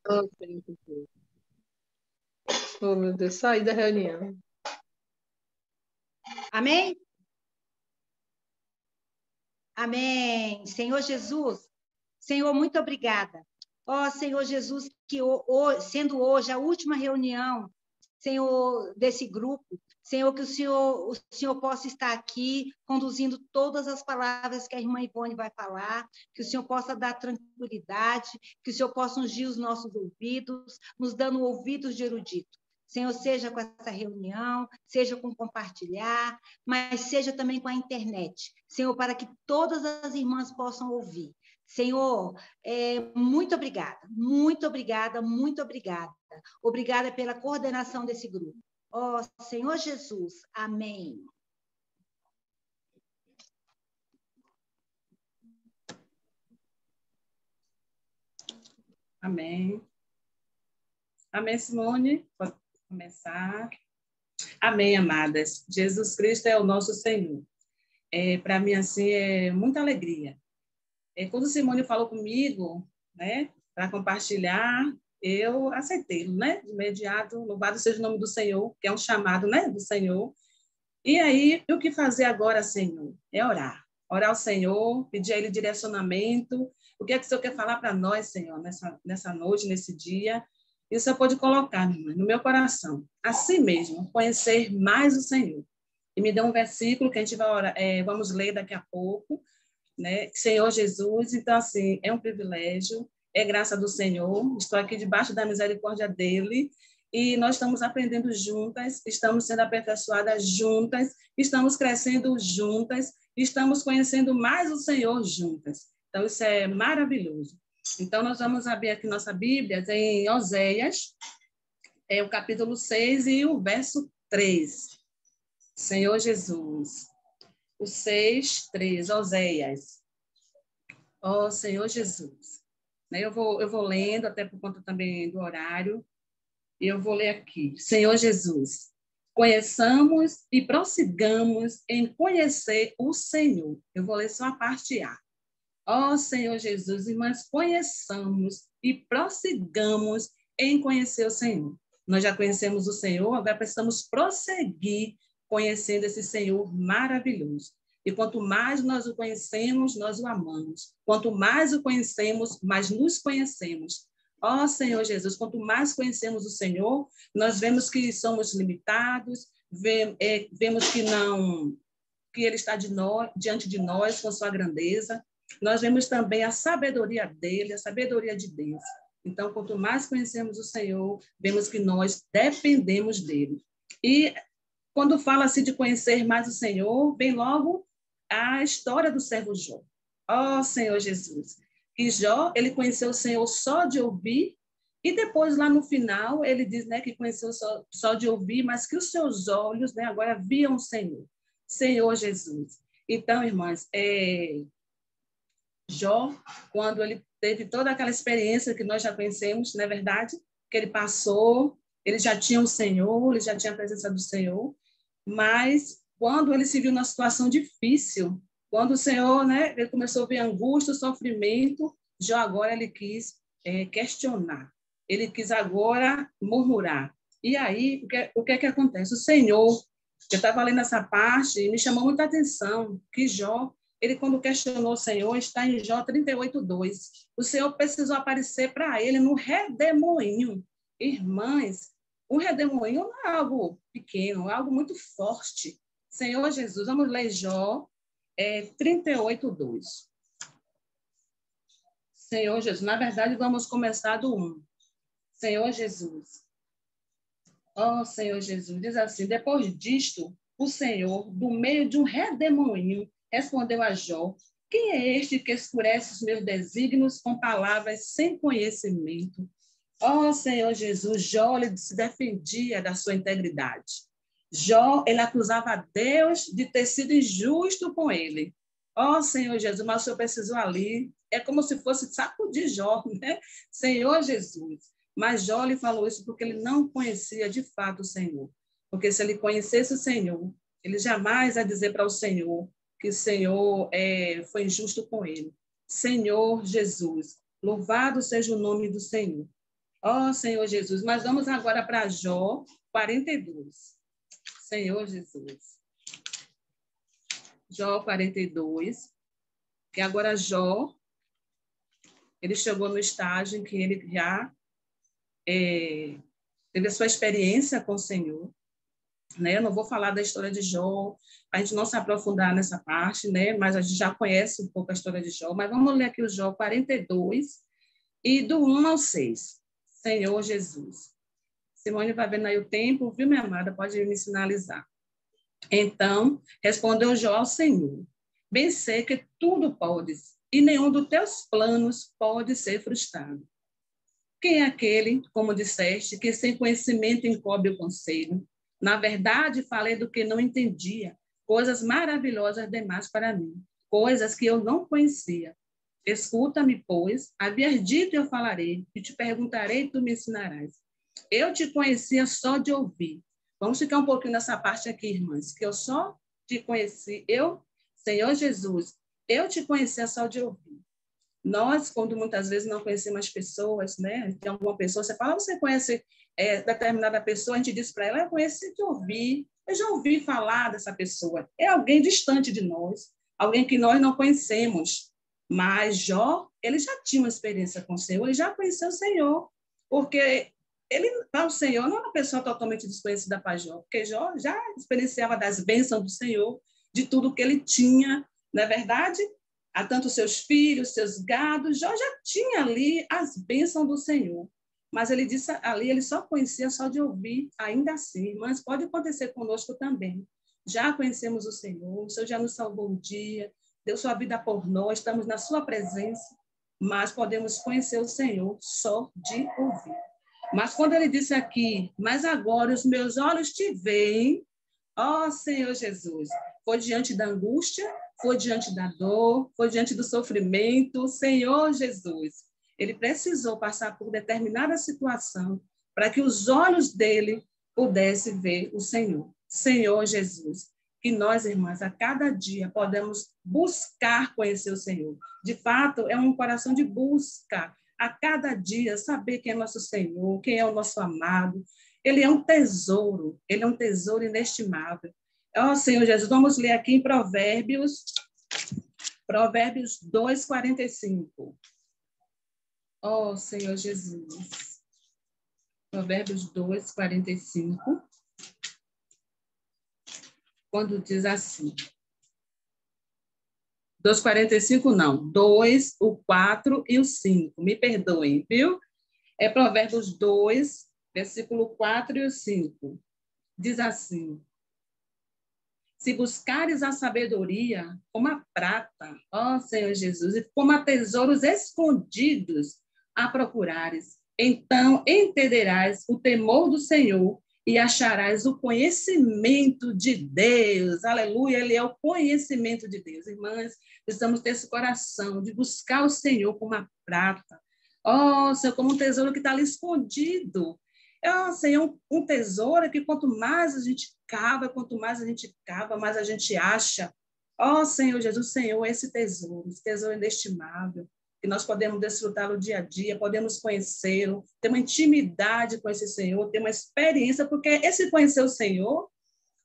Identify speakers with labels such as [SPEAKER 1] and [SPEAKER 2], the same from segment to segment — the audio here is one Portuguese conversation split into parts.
[SPEAKER 1] Oh, oh, meu Deus, saí da reunião.
[SPEAKER 2] Amém? Amém. Senhor Jesus, Senhor, muito obrigada. Ó, Senhor Jesus, que sendo hoje a última reunião, Senhor, desse grupo, Senhor, que o Senhor possa estar aqui conduzindo todas as palavras que a irmã Ivone vai falar, que o Senhor possa dar tranquilidade, que o Senhor possa ungir os nossos ouvidos, nos dando ouvidos de erudito. Senhor, seja com essa reunião, seja com compartilhar, mas seja também com a internet. Senhor, para que todas as irmãs possam ouvir. Senhor, muito obrigada, muito obrigada, muito obrigada. Obrigada pela coordenação desse grupo. Ó, Senhor Jesus, amém.
[SPEAKER 3] Amém. Amém, Simone? Pode começar. Amém, amadas. Jesus Cristo é o nosso Senhor. Para mim, assim, é muita alegria. Quando Simone falou comigo, né, para compartilhar, eu aceitei, né, de imediato. Louvado seja o nome do Senhor, que é um chamado, né, do Senhor. E aí, o que fazer agora, Senhor? É orar. Orar ao Senhor, pedir a Ele direcionamento. O que é que o Senhor quer falar para nós, Senhor, nessa noite, nesse dia? E o Senhor pode colocar, minha mãe, no meu coração, assim mesmo, conhecer mais o Senhor. E me dê um versículo que a gente vai orar, vamos ler daqui a pouco, né? Senhor Jesus, então, assim, é um privilégio, é graça do Senhor, estou aqui debaixo da misericórdia dEle, e nós estamos aprendendo juntas, estamos sendo aperfeiçoadas juntas, estamos crescendo juntas, estamos conhecendo mais o Senhor juntas. Então, isso é maravilhoso. Então, nós vamos abrir aqui nossa Bíblia em Oséias, o capítulo 6 e o verso 3. Senhor Jesus. O 6, 3, Oséias. Ó Senhor Jesus. Eu vou lendo, até por conta também do horário, e eu vou ler aqui. Senhor Jesus, conheçamos e prossigamos em conhecer o Senhor. Eu vou ler só a parte A. Ó Senhor Jesus, irmãs, conheçamos e prossigamos em conhecer o Senhor. Nós já conhecemos o Senhor, agora precisamos prosseguir conhecendo esse Senhor maravilhoso. E quanto mais nós o conhecemos, nós o amamos. Quanto mais o conhecemos, mais nos conhecemos. Ó Senhor Jesus, quanto mais conhecemos o Senhor, nós vemos que somos limitados, vemos que Ele está diante de nós com sua grandeza. Nós vemos também a sabedoria dele, a sabedoria de Deus. Então, quanto mais conhecemos o Senhor, vemos que nós dependemos dele. E quando fala-se de conhecer mais o Senhor, vem logo a história do servo Jó. Ó Senhor Jesus, que Jó, ele conheceu o Senhor só de ouvir, e depois, lá no final, ele diz, né, que conheceu só de ouvir, mas que os seus olhos, né, agora viam o Senhor. Senhor Jesus. Então, irmãs, Jó, quando ele teve toda aquela experiência que nós já conhecemos, não é verdade? Que ele passou, ele já tinha o Senhor, ele já tinha a presença do Senhor, mas quando ele se viu numa situação difícil, quando o Senhor, né, ele começou a ver angústia, sofrimento, Jó agora ele quis questionar, ele quis agora murmurar. E aí, o que é que acontece? O Senhor, eu estava lendo essa parte e me chamou muita atenção que Jó, ele, quando questionou o Senhor, está em Jó 38:2. O Senhor precisou aparecer para ele no redemoinho. Irmãs, o redemoinho não é algo pequeno, é algo muito forte. Senhor Jesus, vamos ler Jó 38:2. Senhor Jesus, na verdade, vamos começar do 1. Senhor Jesus. Ó Senhor Jesus, diz assim, depois disto, o Senhor, do meio de um redemoinho, respondeu a Jó, quem é este que escurece os meus desígnios com palavras sem conhecimento? Ó Senhor Jesus, Jó ele se defendia da sua integridade. Jó, ele acusava a Deus de ter sido injusto com ele. Ó Senhor Jesus, mas o Senhor precisou ali, é como se fosse sacudir Jó, né? Senhor Jesus. Mas Jó lhe falou isso porque ele não conhecia de fato o Senhor. Porque se ele conhecesse o Senhor, ele jamais ia dizer para o Senhor que o Senhor foi injusto com ele. Senhor Jesus, Louvado seja o nome do Senhor. Ó Senhor Jesus, mas vamos agora para Jó 42. Senhor Jesus. Jó 42, que agora Jó, ele chegou no estágio em que ele já teve a sua experiência com o Senhor, né? Eu não vou falar da história de Jó, a gente não se aprofundar nessa parte, né? Mas a gente já conhece um pouco a história de Jó, mas vamos ler aqui o Jó 42, e do 1 ao 6. Senhor Jesus. Simone vai vendo aí o tempo, viu, minha amada? Pode me sinalizar. Então, respondeu Jó ao Senhor: bem sei que tudo podes, e nenhum dos teus planos pode ser frustrado. Quem é aquele, como disseste, que sem conhecimento encobre o conselho? Na verdade, falei do que não entendia, coisas maravilhosas demais para mim, coisas que eu não conhecia. Escuta-me, pois, havias dito e eu falarei, e te perguntarei e tu me ensinarás. Eu te conhecia só de ouvir. Vamos ficar um pouquinho nessa parte aqui, irmãs, que eu só te conheci, Senhor Jesus, eu te conhecia só de ouvir. Nós, quando muitas vezes não conhecemos as pessoas, né? Tem alguma pessoa, você fala, você conhece determinada pessoa, a gente diz para ela, eu conheci de ouvir, eu já ouvi falar dessa pessoa. É alguém distante de nós, alguém que nós não conhecemos. Mas Jó, ele já tinha uma experiência com o Senhor, ele já conheceu o Senhor, porque ele, para o Senhor, não é uma pessoa totalmente desconhecida para Jó, porque Jó já experienciava das bênçãos do Senhor, de tudo que ele tinha, não é verdade? Há tanto seus filhos, seus gados, Jó já tinha ali as bênçãos do Senhor. Mas ele disse ali, ele só conhecia só de ouvir, ainda assim. Mas pode acontecer conosco também. Já conhecemos o Senhor já nos salvou um dia, deu sua vida por nós, estamos na sua presença, mas podemos conhecer o Senhor só de ouvir. Mas quando ele disse aqui, mas agora os meus olhos te veem, ó Senhor Jesus, foi diante da angústia, foi diante da dor, foi diante do sofrimento, Senhor Jesus. Ele precisou passar por determinada situação para que os olhos dele pudessem ver o Senhor. Senhor Jesus, que nós, irmãs, a cada dia podemos buscar conhecer o Senhor. De fato, é um coração de busca. A cada dia, saber quem é nosso Senhor, quem é o nosso amado. Ele é um tesouro inestimável. Ó Senhor Jesus, vamos ler aqui em Provérbios 2, 45. Ó Senhor Jesus. Provérbios 2, 45. Quando diz assim. 2,45 não, 2, o 4 e o 5. Me perdoem, viu? É Provérbios 2, versículo 4 e o 5. Diz assim: se buscares a sabedoria como a prata, ó Senhor Jesus, e como a tesouros escondidos a procurares, então entenderás o temor do Senhor e acharás o conhecimento de Deus. Aleluia, ele é o conhecimento de Deus. Irmãs, precisamos ter esse coração de buscar o Senhor como a prata. Ó, Senhor, como um tesouro que está ali escondido. Senhor, um tesouro que quanto mais a gente cava, mais a gente acha. Ó, Senhor Jesus, Senhor, esse tesouro inestimável, que nós podemos desfrutá-lo dia a dia, podemos conhecê-lo, ter uma intimidade com esse Senhor, ter uma experiência, porque esse conhecer o Senhor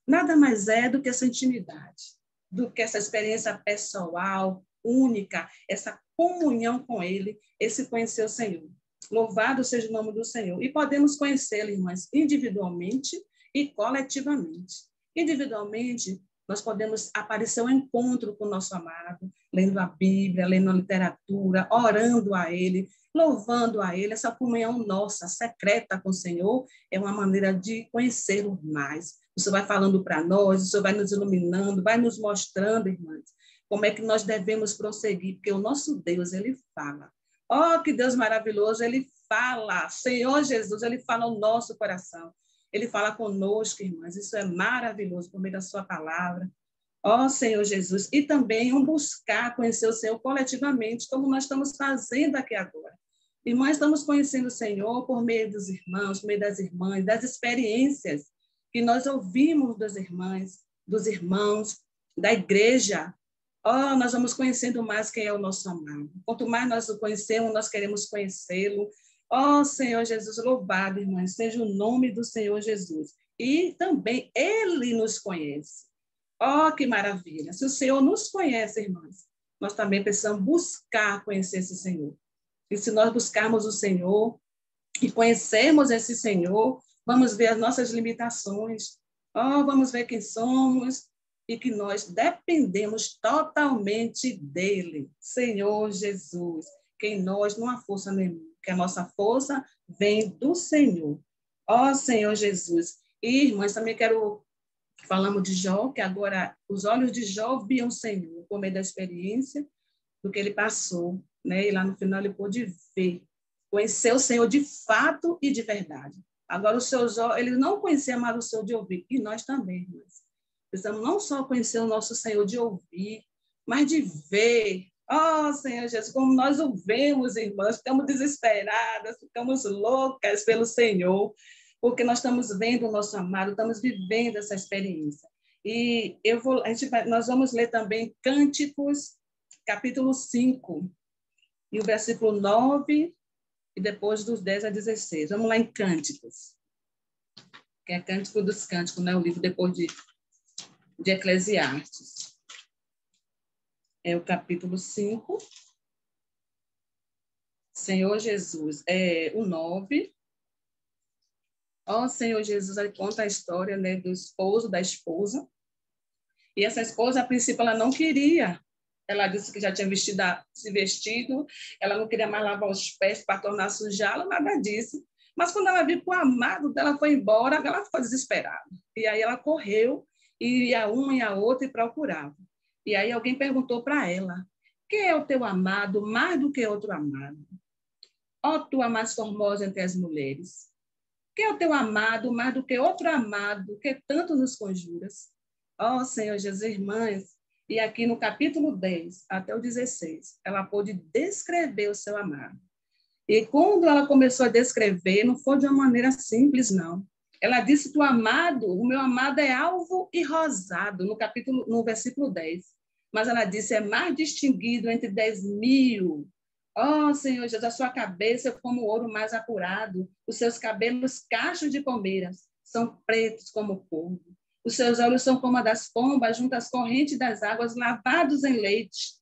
[SPEAKER 3] nada mais é do que essa intimidade, do que essa experiência pessoal, única, essa comunhão com Ele, esse conhecer o Senhor. Louvado seja o nome do Senhor. E podemos conhecê-lo, irmãs, individualmente e coletivamente. Individualmente, nós podemos aparecer um encontro com o nosso amado, lendo a Bíblia, lendo a literatura, orando a Ele, louvando a Ele. Essa comunhão nossa, secreta com o Senhor, é uma maneira de conhecê-lo mais. O Senhor vai falando para nós, o Senhor vai nos iluminando, vai nos mostrando, irmãs, como é que nós devemos prosseguir, porque o nosso Deus, Ele fala. Oh, que Deus maravilhoso, Ele fala. Senhor Jesus, Ele fala ao nosso coração. Ele fala conosco, irmãs. Isso é maravilhoso, por meio da sua palavra. Ó Senhor Jesus. E também um buscar conhecer o Senhor coletivamente, como nós estamos fazendo aqui agora. Irmãs, estamos conhecendo o Senhor por meio dos irmãos, por meio das irmãs, das experiências que nós ouvimos das irmãs, dos irmãos, da igreja. Oh, nós vamos conhecendo mais quem é o nosso amado. Quanto mais nós o conhecemos, nós queremos conhecê-lo. Oh, Senhor Jesus, louvado, irmãs, seja o nome do Senhor Jesus. E também Ele nos conhece. Oh, que maravilha! Se o Senhor nos conhece, irmãs, nós também precisamos buscar conhecer esse Senhor. E se nós buscarmos o Senhor e conhecermos esse Senhor, vamos ver as nossas limitações. Oh, vamos ver quem somos e que nós dependemos totalmente dele, Senhor Jesus, que em nós não há força nenhuma, que a nossa força vem do Senhor. Ó Senhor Jesus. E, irmãs, também falamos de Jó, que agora os olhos de Jó viam o Senhor, por meio da experiência do que ele passou, né? E lá no final ele pôde ver, conhecer o Senhor de fato e de verdade. Agora o seu Jó, ele não conhecia mais o Senhor de ouvir, e nós também, irmãs. Precisamos não só conhecer o nosso Senhor de ouvir, mas de ver. Oh, Senhor Jesus, como nós o vemos, irmãs, ficamos desesperadas, ficamos loucas pelo Senhor, porque nós estamos vendo o nosso amado, estamos vivendo essa experiência. E nós vamos ler também Cânticos, capítulo 5, e o versículo 9, e depois dos 10 a 16. Vamos lá em Cânticos, que é Cântico dos Cânticos, né? O livro depois de Eclesiastes. É o capítulo 5. Senhor Jesus, o 9. Ó Senhor Jesus, ele conta a história, né, do esposo, da esposa. E essa esposa, a princípio, ela não queria. Ela disse que já tinha se vestido, ela não queria mais lavar os pés para tornar a sujá-la, nada disso. Mas quando ela viu que o amado dela foi embora, ela ficou desesperada. E aí ela correu, e ia uma e a outra e procurava. E aí alguém perguntou para ela: quem é o teu amado mais do que outro amado? Ó tua mais formosa entre as mulheres. Quem é o teu amado mais do que outro amado que tanto nos conjuras? Ó Senhor Jesus, irmãs, e aqui no capítulo 10 até o 16, ela pôde descrever o seu amado. E quando ela começou a descrever, não foi de uma maneira simples, não. Ela disse que o meu amado é alvo e rosado, no versículo 10. Mas ela disse, é mais distinguido entre 10.000. Ó, Senhor Jesus, a sua cabeça é como o ouro mais apurado, os seus cabelos cachos de palmeiras, são pretos como o corvo. Os seus olhos são como a das pombas, junto às correntes das águas, lavados em leite,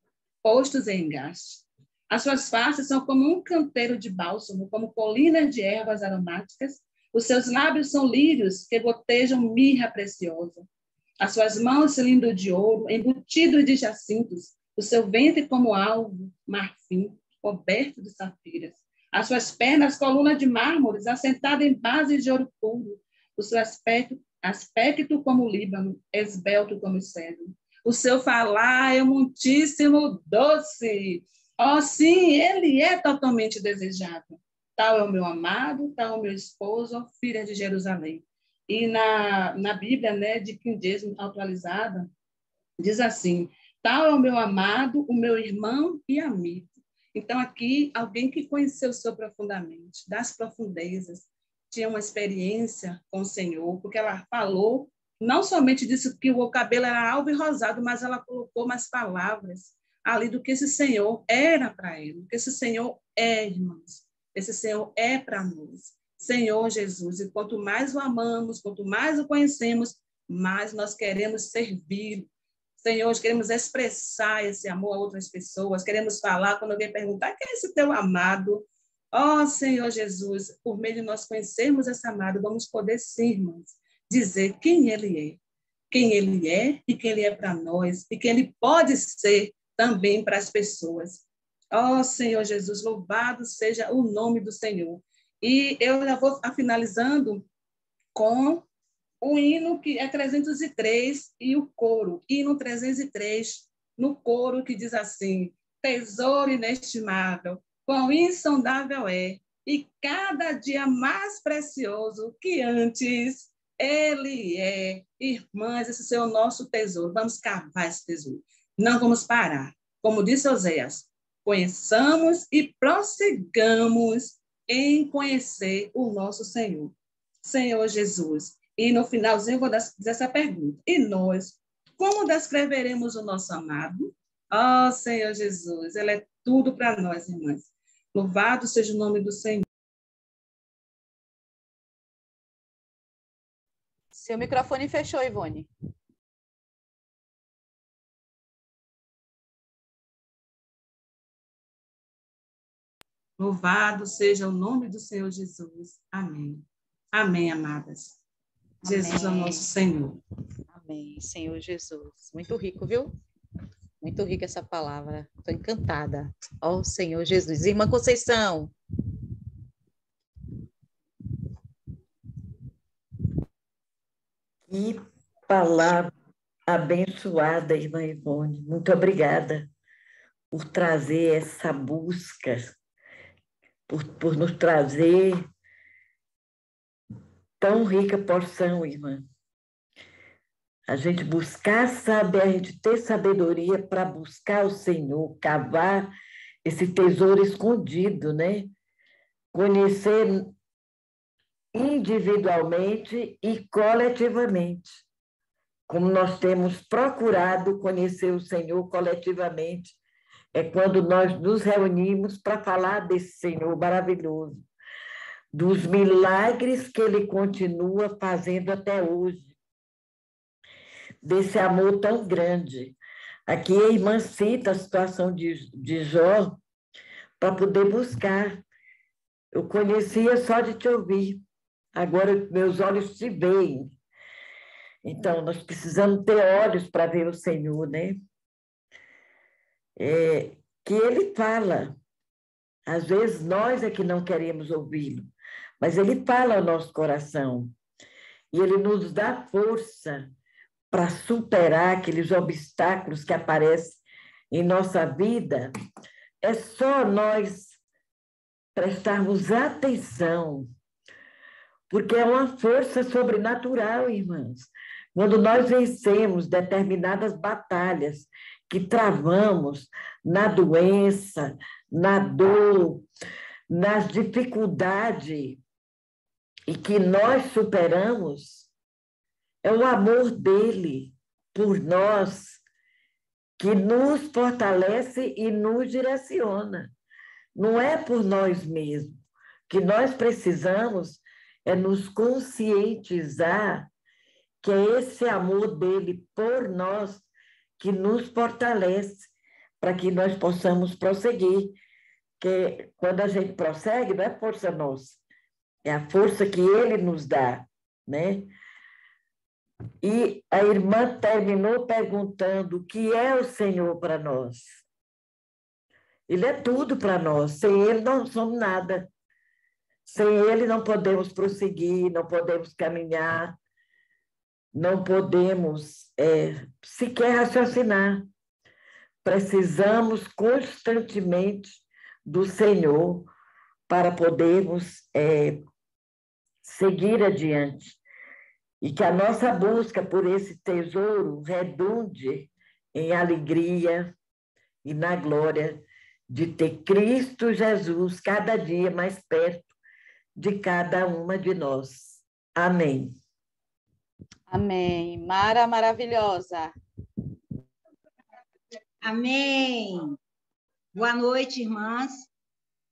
[SPEAKER 3] postos em engaste. As suas faces são como um canteiro de bálsamo, como colinas de ervas aromáticas. Os seus lábios são lírios que gotejam mirra preciosa. As suas mãos cilindro de ouro, embutidos de jacintos. O seu ventre como alvo, marfim, coberto de safiras. As suas pernas, coluna de mármores, assentada em bases de ouro puro. O seu aspecto como o Líbano, esbelto como o cedro. O seu falar é muitíssimo doce. Oh, sim, ele é totalmente desejado. Tal é o meu amado, tal é o meu esposo, filha de Jerusalém. E na Bíblia, né, de King James atualizada, diz assim, tal é o meu amado, o meu irmão e amigo. Então, aqui, alguém que conheceu o Senhor profundamente, das profundezas, tinha uma experiência com o Senhor, porque ela falou, não somente disse que o cabelo era alvo e rosado, mas ela colocou mais palavras ali do que esse Senhor era para ele, do que esse Senhor é, irmãos. Esse Senhor é para nós. Senhor Jesus, e quanto mais o amamos, quanto mais o conhecemos, mais nós queremos servir. Senhor, queremos expressar esse amor a outras pessoas, queremos falar, quando alguém perguntar, quem é esse teu amado? Ó Senhor Jesus, por meio de nós conhecermos esse amado, vamos poder, sim, irmãos, dizer quem ele é e quem ele é para nós, e quem ele pode ser também para as pessoas. Ó Senhor Jesus, louvado seja o nome do Senhor. E eu já vou finalizando com o hino que é 303 e o coro, hino 303, no coro que diz assim, tesouro inestimável, quão insondável é, e cada dia mais precioso que antes ele é. Irmãs, esse é o nosso tesouro, vamos cavar esse tesouro, não vamos parar. Como disse Oséias, conheçamos e prossigamos em conhecer o nosso Senhor. Senhor Jesus. E no finalzinho eu vou fazer essa pergunta. E nós, como descreveremos o nosso amado? Ó Senhor Jesus, Ele é tudo para nós, irmãs. Louvado seja o nome do Senhor.
[SPEAKER 4] Seu microfone fechou, Ivone.
[SPEAKER 3] Louvado seja o nome do Senhor Jesus. Amém. Amém, amadas.
[SPEAKER 4] Amém.
[SPEAKER 3] Jesus é o nosso Senhor.
[SPEAKER 4] Amém, Senhor Jesus. Muito rico, viu? Muito rica essa palavra. Estou encantada. Ó Senhor Jesus. Irmã Conceição.
[SPEAKER 5] Que palavra abençoada, irmã Ivone. Muito obrigada por trazer essa busca, por nos trazer tão rica porção, irmã. A gente buscar saber, a gente ter sabedoria para buscar o Senhor, cavar esse tesouro escondido, né? Conhecer individualmente e coletivamente, como nós temos procurado conhecer o Senhor coletivamente, é quando nós nos reunimos para falar desse Senhor maravilhoso, dos milagres que Ele continua fazendo até hoje, desse amor tão grande. Aqui a irmã cita a situação de Jó para poder buscar. Eu conhecia só de te ouvir, agora meus olhos te veem. Então, nós precisamos ter olhos para ver o Senhor, né? Que Ele fala. Às vezes nós é que não queremos ouvi-lo, mas Ele fala ao nosso coração. E Ele nos dá força para superar aqueles obstáculos que aparecem em nossa vida. É só nós prestarmos atenção, porque é uma força sobrenatural, irmãs. Quando nós vencemos determinadas batalhas que travamos na doença, na dor, nas dificuldades, e que nós superamos, é o amor dele por nós que nos fortalece e nos direciona. Não é por nós mesmos. O que nós precisamos é nos conscientizar que é esse amor dele por nós que nos fortalece para que nós possamos prosseguir. Que quando a gente prossegue, não é força nossa, é a força que ele nos dá, né? E a irmã terminou perguntando o que é o Senhor para nós. Ele é tudo para nós. Sem ele não somos nada. Sem ele não podemos prosseguir, não podemos caminhar, não podemos sequer raciocinar. Precisamos constantemente do Senhor para podermos seguir adiante. E que a nossa busca por esse tesouro redunde em alegria e na glória de ter Cristo Jesus cada dia mais perto de cada uma de nós. Amém.
[SPEAKER 4] Amém. Mara maravilhosa.
[SPEAKER 2] Amém. Boa noite, irmãs.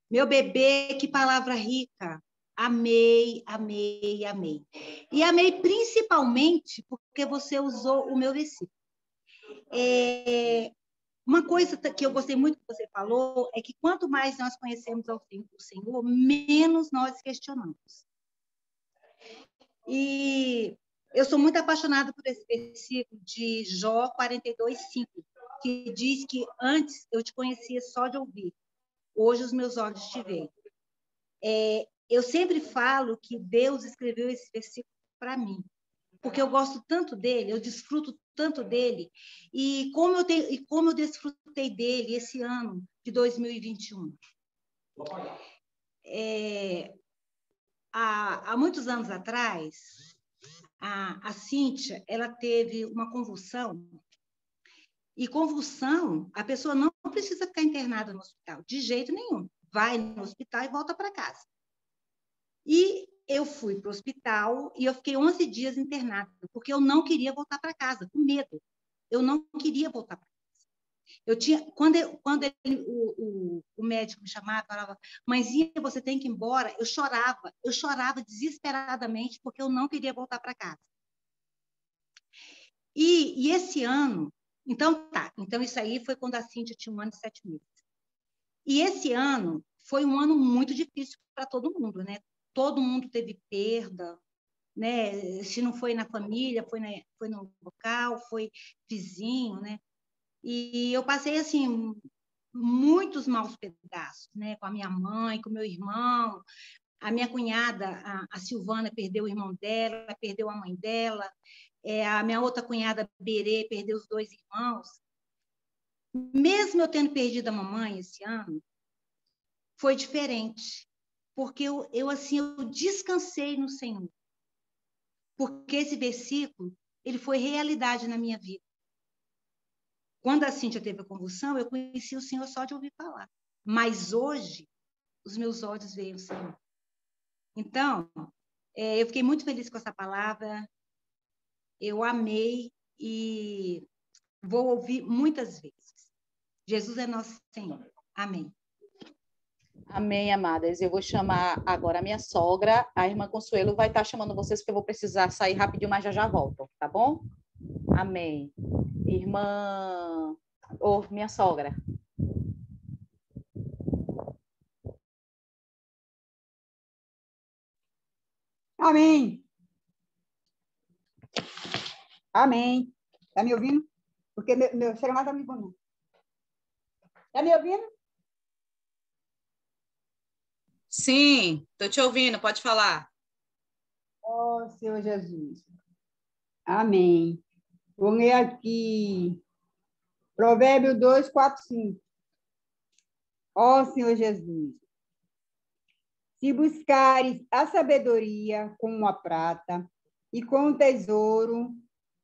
[SPEAKER 2] Meu bebê, que palavra rica. Amei, amei, amei. E amei principalmente porque você usou o meu versículo. Uma coisa que eu gostei muito que você falou é que quanto mais nós conhecemos o Senhor, menos nós questionamos. E eu sou muito apaixonada por esse versículo de Jó 42:5, que diz que antes eu te conhecia só de ouvir, hoje os meus olhos te veem. Eu sempre falo que Deus escreveu esse versículo para mim, porque eu gosto tanto dele, eu desfruto tanto dele, e como eu desfrutei dele esse ano de 2021. Há muitos anos atrás, a Cíntia, ela teve uma convulsão, e convulsão, a pessoa não precisa ficar internada no hospital, de jeito nenhum. Vai no hospital e volta para casa. E eu fui para o hospital e eu fiquei 11 dias internada, porque eu não queria voltar para casa, com medo. Eu não queria voltar para casa. Quando o médico me chamava, falava, mãezinha, você tem que ir embora, eu chorava desesperadamente, porque eu não queria voltar para casa. E esse ano, então isso aí foi quando a Cíntia tinha 1 ano e 7 meses. E esse ano foi um ano muito difícil para todo mundo, né? Todo mundo teve perda, né? Se não foi na família, foi no local, foi vizinho, né? E eu passei, assim, muitos maus pedaços, né? Com a minha mãe, com meu irmão. A minha cunhada, a Silvana, perdeu o irmão dela, perdeu a mãe dela. A minha outra cunhada, Berê, perdeu os 2 irmãos. Mesmo eu tendo perdido a mamãe esse ano, foi diferente. Porque eu descansei no Senhor. Porque esse versículo, ele foi realidade na minha vida. Quando a Cíntia teve a convulsão, eu conheci o Senhor só de ouvir falar. Mas hoje, os meus olhos veem o Senhor. Então, eu fiquei muito feliz com essa palavra. Eu amei e vou ouvir muitas vezes. Jesus é nosso Senhor. Amém.
[SPEAKER 4] Amém, amadas. Eu vou chamar agora a minha sogra. A irmã Consuelo vai estar chamando vocês, porque eu vou precisar sair rapidinho, mas já volto, tá bom? Amém. Irmã... minha sogra.
[SPEAKER 6] Amém. Amém. Tá me ouvindo? Porque meu celular está me ouvindo. Tá me ouvindo?
[SPEAKER 4] Sim, estou te ouvindo, pode falar.
[SPEAKER 6] Ó Senhor Jesus. Amém. Vou ler aqui. Provérbio 2, 4, 5. Ó Senhor Jesus. Se buscares a sabedoria como a prata e com o tesouro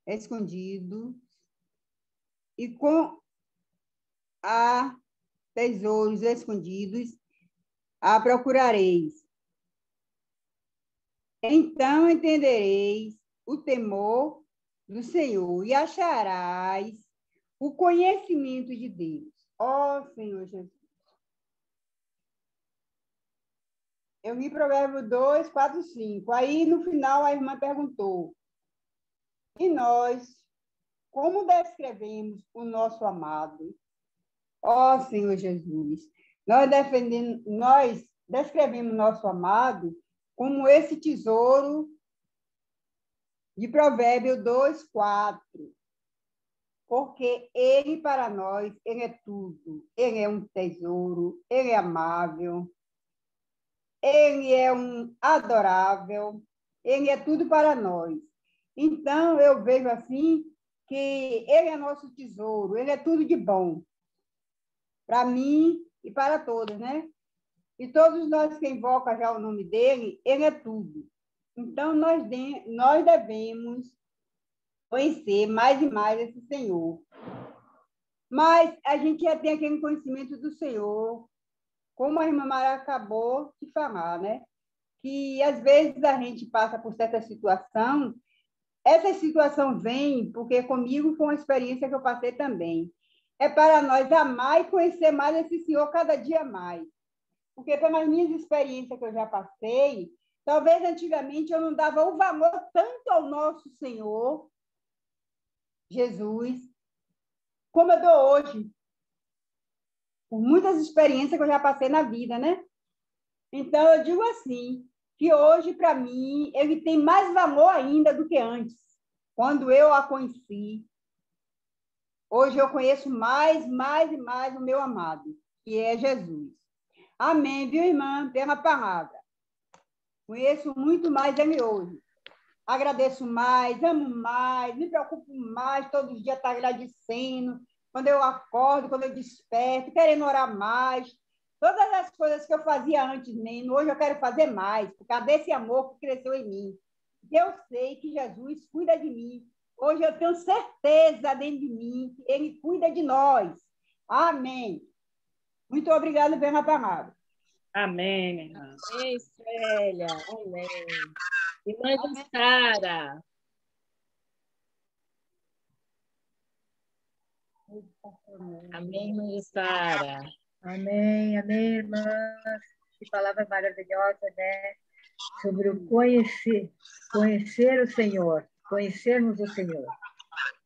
[SPEAKER 6] escondido, e com a tesouros escondidos, a procurareis. Então entendereis o temor do Senhor e acharás o conhecimento de Deus. Ó Senhor Jesus. Eu li Provérbio 2, 4, 5. Aí, no final, a irmã perguntou, e nós, como descrevemos o nosso amado? Ó Senhor Jesus, nós descrevemos nosso amado como esse tesouro de Provérbio 2, 4. Porque ele, para nós, ele é tudo. Ele é um tesouro, ele é amável, ele é um adorável, ele é tudo para nós. Então, eu vejo assim que ele é nosso tesouro, ele é tudo de bom. Para mim e para todos, né? E todos nós que invocam já o nome dele, ele é tudo. Então, nós devemos conhecer mais e mais esse Senhor. Mas a gente já tem aquele conhecimento do Senhor, como a irmã Mara acabou de falar, né? Que às vezes a gente passa por certa situação, essa situação vem porque comigo foi uma experiência que eu passei também. É para nós amar e conhecer mais esse Senhor cada dia mais. Porque pelas minhas experiências que eu já passei, talvez antigamente eu não dava o valor tanto ao nosso Senhor, Jesus, como eu dou hoje. Por muitas experiências que eu já passei na vida, né? Então, eu digo assim, que hoje, para mim, ele tem mais valor ainda do que antes, quando eu a conheci. Hoje eu conheço mais e mais o meu amado, que é Jesus. Amém, viu, irmã? Pela palavra. Conheço muito mais ele hoje. Agradeço mais, amo mais, me preocupo mais, todos os dias estar agradecendo, quando eu acordo, quando eu desperto, querendo orar mais. Todas as coisas que eu fazia antes mesmo, hoje eu quero fazer mais, por causa desse amor que cresceu em mim. Eu sei que Jesus cuida de mim. Hoje eu tenho certeza dentro de mim que ele cuida de nós. Amém. Muito obrigada pela palavra.
[SPEAKER 3] Amém, minha irmã.
[SPEAKER 7] Amém, Célia. Amém. Irmã Jussara. Amém, irmã Jussara.
[SPEAKER 8] Amém, amém, irmãs. Que palavra maravilhosa, né? Sobre o conhecer, conhecer o Senhor, conhecermos o Senhor.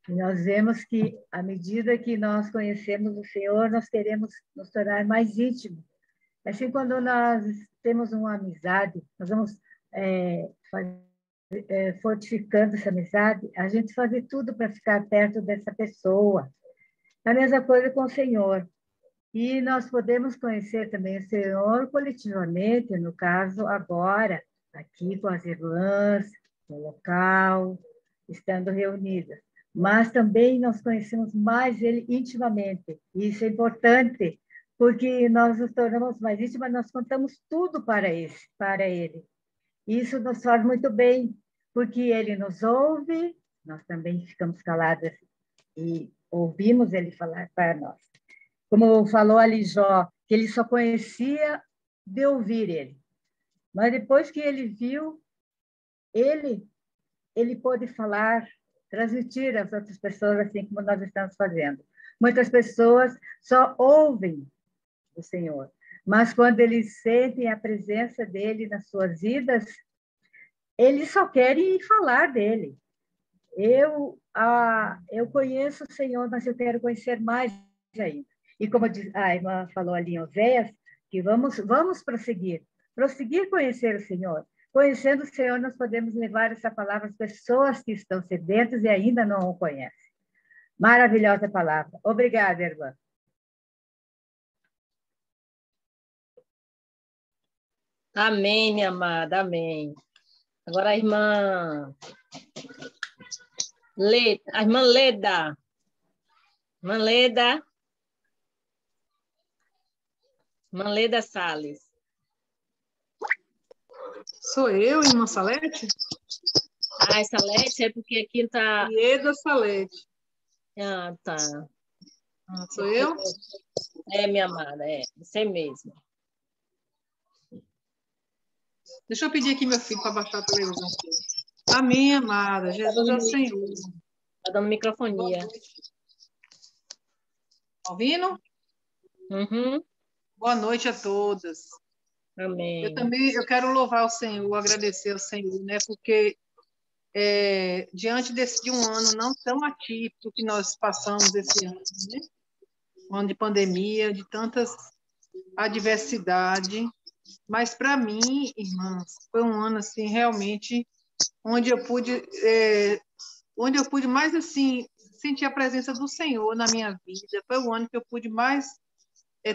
[SPEAKER 8] E nós vemos que, à medida que nós conhecemos o Senhor, nós queremos nos tornar mais íntimos. Assim, quando nós temos uma amizade, nós vamos fortificando essa amizade, a gente faz tudo para ficar perto dessa pessoa. A mesma coisa com o Senhor. E nós podemos conhecer também o Senhor coletivamente, no caso, agora, aqui com as irmãs, no local, estando reunidas. Mas também nós conhecemos mais Ele intimamente. E isso é importante, porque nós nos tornamos mais íntimas, nós contamos tudo para Ele. Isso nos faz muito bem, porque Ele nos ouve, nós também ficamos caladas e ouvimos Ele falar para nós. Como falou ali Jó, que ele só conhecia de ouvir Ele. Mas depois que ele viu, ele pôde falar, transmitir às outras pessoas, assim como nós estamos fazendo. Muitas pessoas só ouvem o Senhor, mas quando eles sentem a presença dele nas suas vidas, eles só querem falar dele. Eu conheço o Senhor, mas eu quero conhecer mais ainda. E como a irmã falou ali em Oséias, que vamos prosseguir conhecer o Senhor. Conhecendo o Senhor, nós podemos levar essa palavra às pessoas que estão sedentas e ainda não o conhecem. Maravilhosa palavra. Obrigada, irmã.
[SPEAKER 7] Amém, minha amada, amém. Agora a irmã Leda. Irmã Leda Salles.
[SPEAKER 1] Sou eu, irmã Salete?
[SPEAKER 7] Ah, Salete é porque aqui está...
[SPEAKER 1] Ieda Salete.
[SPEAKER 7] Ah, tá.
[SPEAKER 1] Sou eu?
[SPEAKER 7] É, minha amada, você mesmo.
[SPEAKER 1] Deixa eu pedir aqui meu filho para baixar a televisão. Amém, amada. Jesus é o Senhor.
[SPEAKER 7] Está dando microfonia.
[SPEAKER 1] Ouvindo?
[SPEAKER 7] Uhum.
[SPEAKER 1] Boa noite a todas.
[SPEAKER 7] Amém.
[SPEAKER 1] Eu quero louvar o Senhor, agradecer ao Senhor, né? Porque diante de um ano não tão atípico que nós passamos esse ano, né? Um ano de pandemia, de tantas adversidades, mas para mim, irmãs, foi um ano assim realmente onde eu pude mais assim sentir a presença do Senhor na minha vida. Foi o ano que eu pude mais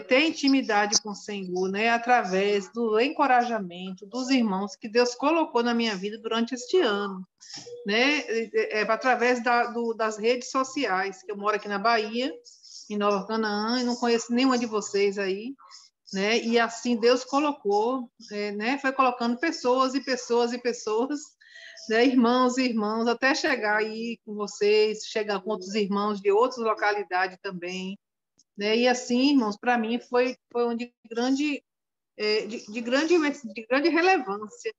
[SPEAKER 1] ter intimidade com o Senhor, né? Através do encorajamento dos irmãos que Deus colocou na minha vida durante este ano, né? Através das redes sociais, que eu moro aqui na Bahia, em Nova Canaã, e não conheço nenhuma de vocês aí, né? E assim Deus colocou, né? Foi colocando pessoas e pessoas e pessoas, né? Irmãos e irmãos, até chegar aí com vocês, chegar com outros irmãos de outras localidades também, né? E assim, irmãos, para mim foi um de grande relevância,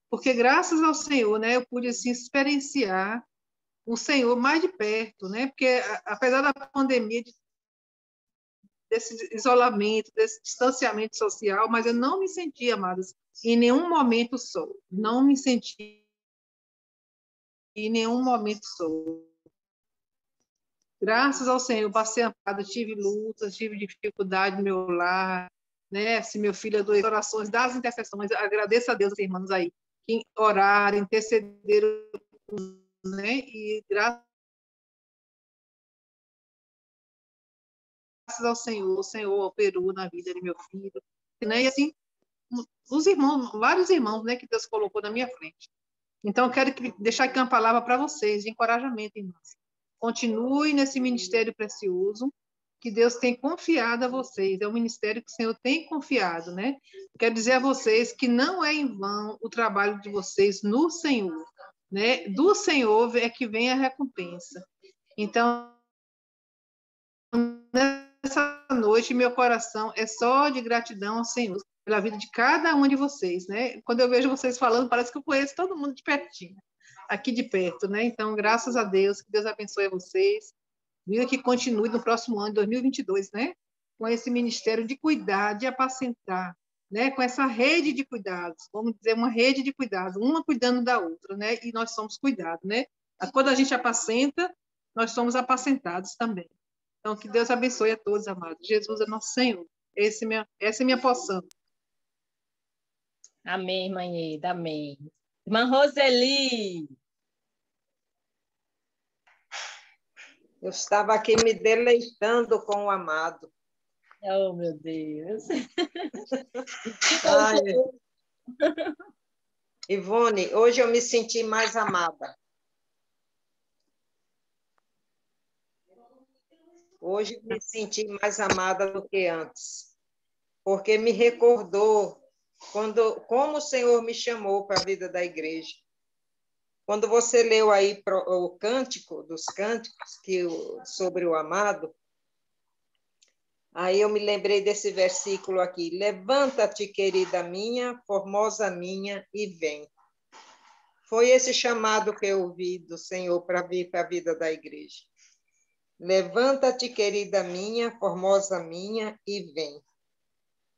[SPEAKER 1] porque graças ao Senhor, né, eu pude assim experienciar o Senhor mais de perto, né? Porque apesar da pandemia, desse isolamento, desse distanciamento social, mas eu não me senti, amadas, em nenhum momento só. Não me senti em nenhum momento só. Graças ao Senhor, passei amparada, tive lutas, tive dificuldade no meu lar, né? Se meu filho adoeceu, orações das intercessões, agradeço a Deus, irmãos aí, que oraram, intercederam, né? E graças ao Senhor, o Senhor operou na vida de meu filho, né? E assim, os irmãos, vários irmãos, né, que Deus colocou na minha frente. Então, eu quero deixar aqui uma palavra para vocês, de encorajamento, irmãos. Continue nesse ministério precioso que Deus tem confiado a vocês. É um ministério que o Senhor tem confiado, né? Quero dizer a vocês que não é em vão o trabalho de vocês no Senhor, né? Do Senhor é que vem a recompensa. Então, nessa noite, meu coração é só de gratidão ao Senhor pela vida de cada um de vocês, né? Quando eu vejo vocês falando, parece que eu conheço todo mundo de pertinho, aqui de perto, né? Então, graças a Deus, que Deus abençoe vocês, Vida que continue no próximo ano, 2022, né? Com esse ministério de cuidar, de apacentar, né? Com essa rede de cuidados, vamos dizer, uma rede de cuidados, uma cuidando da outra, né? E nós somos cuidados, né? Quando a gente apacenta, nós somos apacentados também. Então, que Deus abençoe a todos, amados. Jesus é nosso Senhor. Essa é minha porção.
[SPEAKER 7] Amém, irmã Ieda, amém. Irmã Roseli.
[SPEAKER 9] Eu estava aqui me deleitando com o amado.
[SPEAKER 7] Oh, meu Deus.
[SPEAKER 9] Ai, Ivone, hoje eu me senti mais amada. Hoje eu me senti mais amada do que antes, porque me recordou como o Senhor me chamou para a vida da igreja. Quando você leu aí o Cântico dos Cânticos sobre o amado, aí eu me lembrei desse versículo aqui: levanta-te, querida minha, formosa minha, e vem. Foi esse chamado que eu ouvi do Senhor para vir para a vida da igreja. Levanta-te, querida minha, formosa minha, e vem.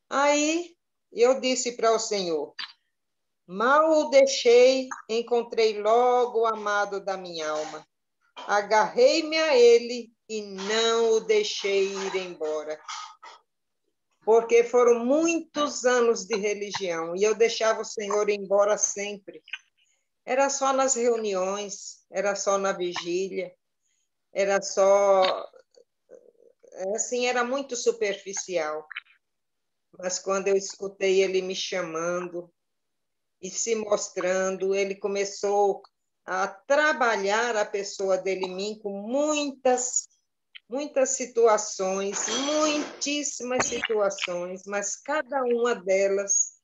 [SPEAKER 9] Aí eu disse para o Senhor: mal o deixei, encontrei logo o amado da minha alma. Agarrei-me a ele e não o deixei ir embora. Porque foram muitos anos de religião e eu deixava o Senhor ir embora sempre. Era só nas reuniões, era só na vigília, era só... Assim, era muito superficial. Mas quando eu escutei ele me chamando e se mostrando, ele começou a trabalhar a pessoa dele em mim com muitas situações, muitíssimas situações, mas cada uma delas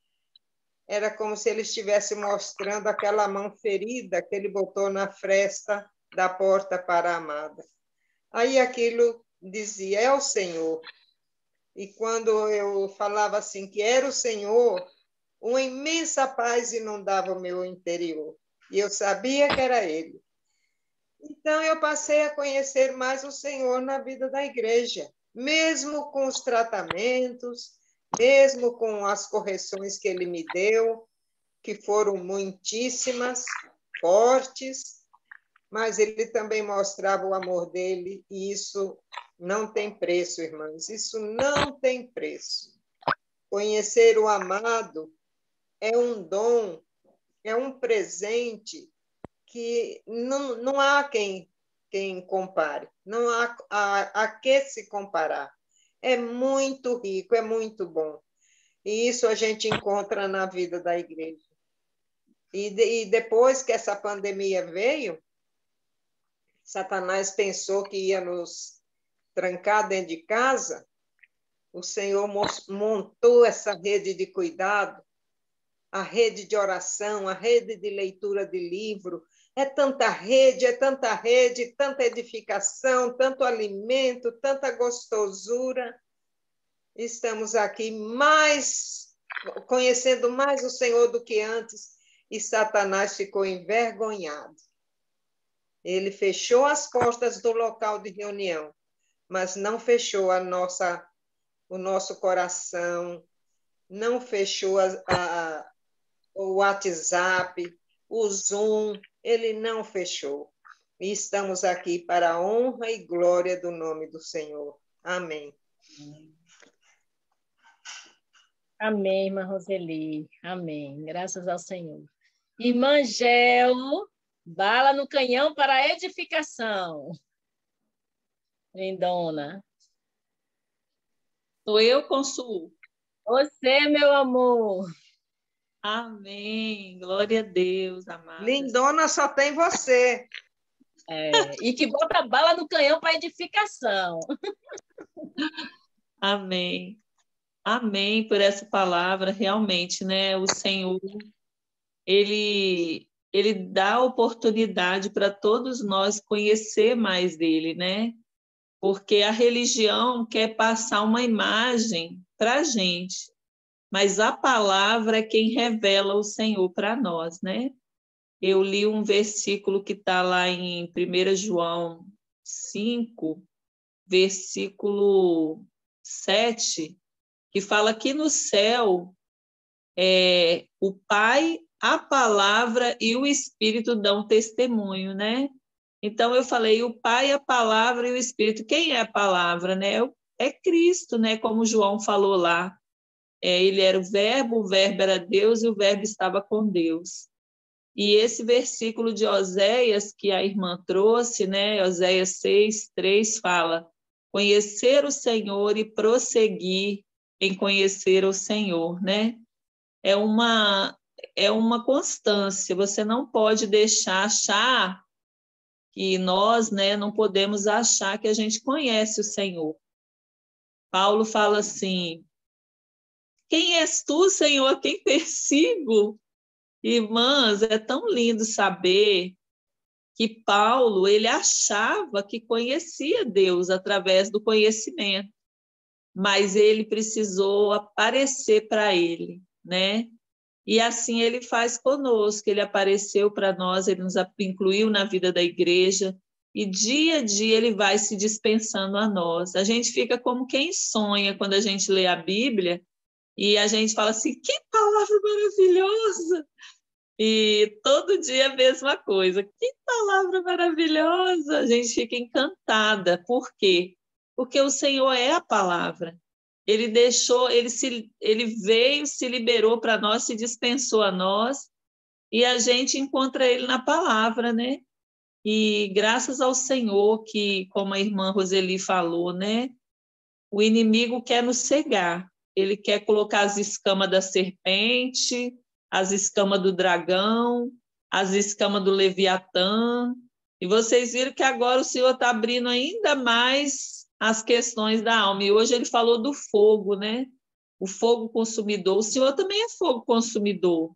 [SPEAKER 9] era como se ele estivesse mostrando aquela mão ferida que ele botou na fresta da porta para a amada. Aí aquilo dizia: é o Senhor. E quando eu falava assim que era o Senhor, uma imensa paz inundava o meu interior. E eu sabia que era Ele. Então, eu passei a conhecer mais o Senhor na vida da igreja, mesmo com os tratamentos, mesmo com as correções que Ele me deu, que foram muitíssimas, fortes, mas Ele também mostrava o amor dele, e isso não tem preço, irmãos, isso não tem preço. Conhecer o amado é um dom, é um presente que não há quem compare, não há a que se comparar. É muito rico, é muito bom. E isso a gente encontra na vida da igreja. E depois que essa pandemia veio, Satanás pensou que ia nos trancar dentro de casa. O Senhor montou essa rede de cuidado, a rede de oração, a rede de leitura de livro. É tanta rede, tanta edificação, tanto alimento, tanta gostosura. Estamos aqui conhecendo mais o Senhor do que antes, e Satanás ficou envergonhado. Ele fechou as portas do local de reunião, mas não fechou o nosso coração, não fechou o WhatsApp, o Zoom, ele não fechou. E estamos aqui para a honra e glória do nome do Senhor. Amém.
[SPEAKER 7] Amém, irmã Roseli. Amém. Graças ao Senhor. Irmã Gel, bala no canhão para a edificação. Lindona.
[SPEAKER 10] Sou eu, Consul.
[SPEAKER 7] Você, meu amor.
[SPEAKER 10] Amém. Glória a Deus, amada.
[SPEAKER 9] Lindona, só tem você.
[SPEAKER 7] E que bota bala no canhão para edificação.
[SPEAKER 10] Amém. Amém por essa palavra. Realmente, né? O Senhor, Ele dá oportunidade para todos nós conhecer mais dele, né? Porque a religião quer passar uma imagem para a gente, mas a palavra é quem revela o Senhor para nós, né? Eu li um versículo que está lá em 1 João 5, versículo 7, que fala que no céu o Pai, a palavra e o Espírito dão testemunho, né? Então, eu falei, o Pai, a palavra e o Espírito. Quem é a palavra, né? É Cristo, né? Como João falou lá. Ele era o Verbo era Deus e o Verbo estava com Deus. E esse versículo de Oséias, que a irmã trouxe, né? Oséias 6:3 fala: conhecer o Senhor e prosseguir em conhecer o Senhor, né? É uma constância, você não pode achar que nós, né, não podemos achar que a gente conhece o Senhor. Paulo fala assim: quem és tu, Senhor, a quem persigo? Irmãs, é tão lindo saber que Paulo, ele achava que conhecia Deus através do conhecimento, mas ele precisou aparecer para ele, né? E assim ele faz conosco, ele apareceu para nós, ele nos incluiu na vida da igreja, e dia a dia ele vai se dispensando a nós. A gente fica como quem sonha quando a gente lê a Bíblia, e a gente fala assim, que palavra maravilhosa! E todo dia a mesma coisa, que palavra maravilhosa! A gente fica encantada. Por quê? Porque o Senhor é a palavra. Ele deixou, ele veio, se liberou para nós, se dispensou a nós, e a gente encontra ele na palavra, né? E graças ao Senhor que, como a irmã Roseli falou, né? O inimigo quer nos cegar. Ele quer colocar as escamas da serpente, as escamas do dragão, as escamas do Leviatã. E vocês viram que agora o Senhor está abrindo ainda mais as questões da alma. E hoje ele falou do fogo, né? O fogo consumidor. O Senhor também é fogo consumidor.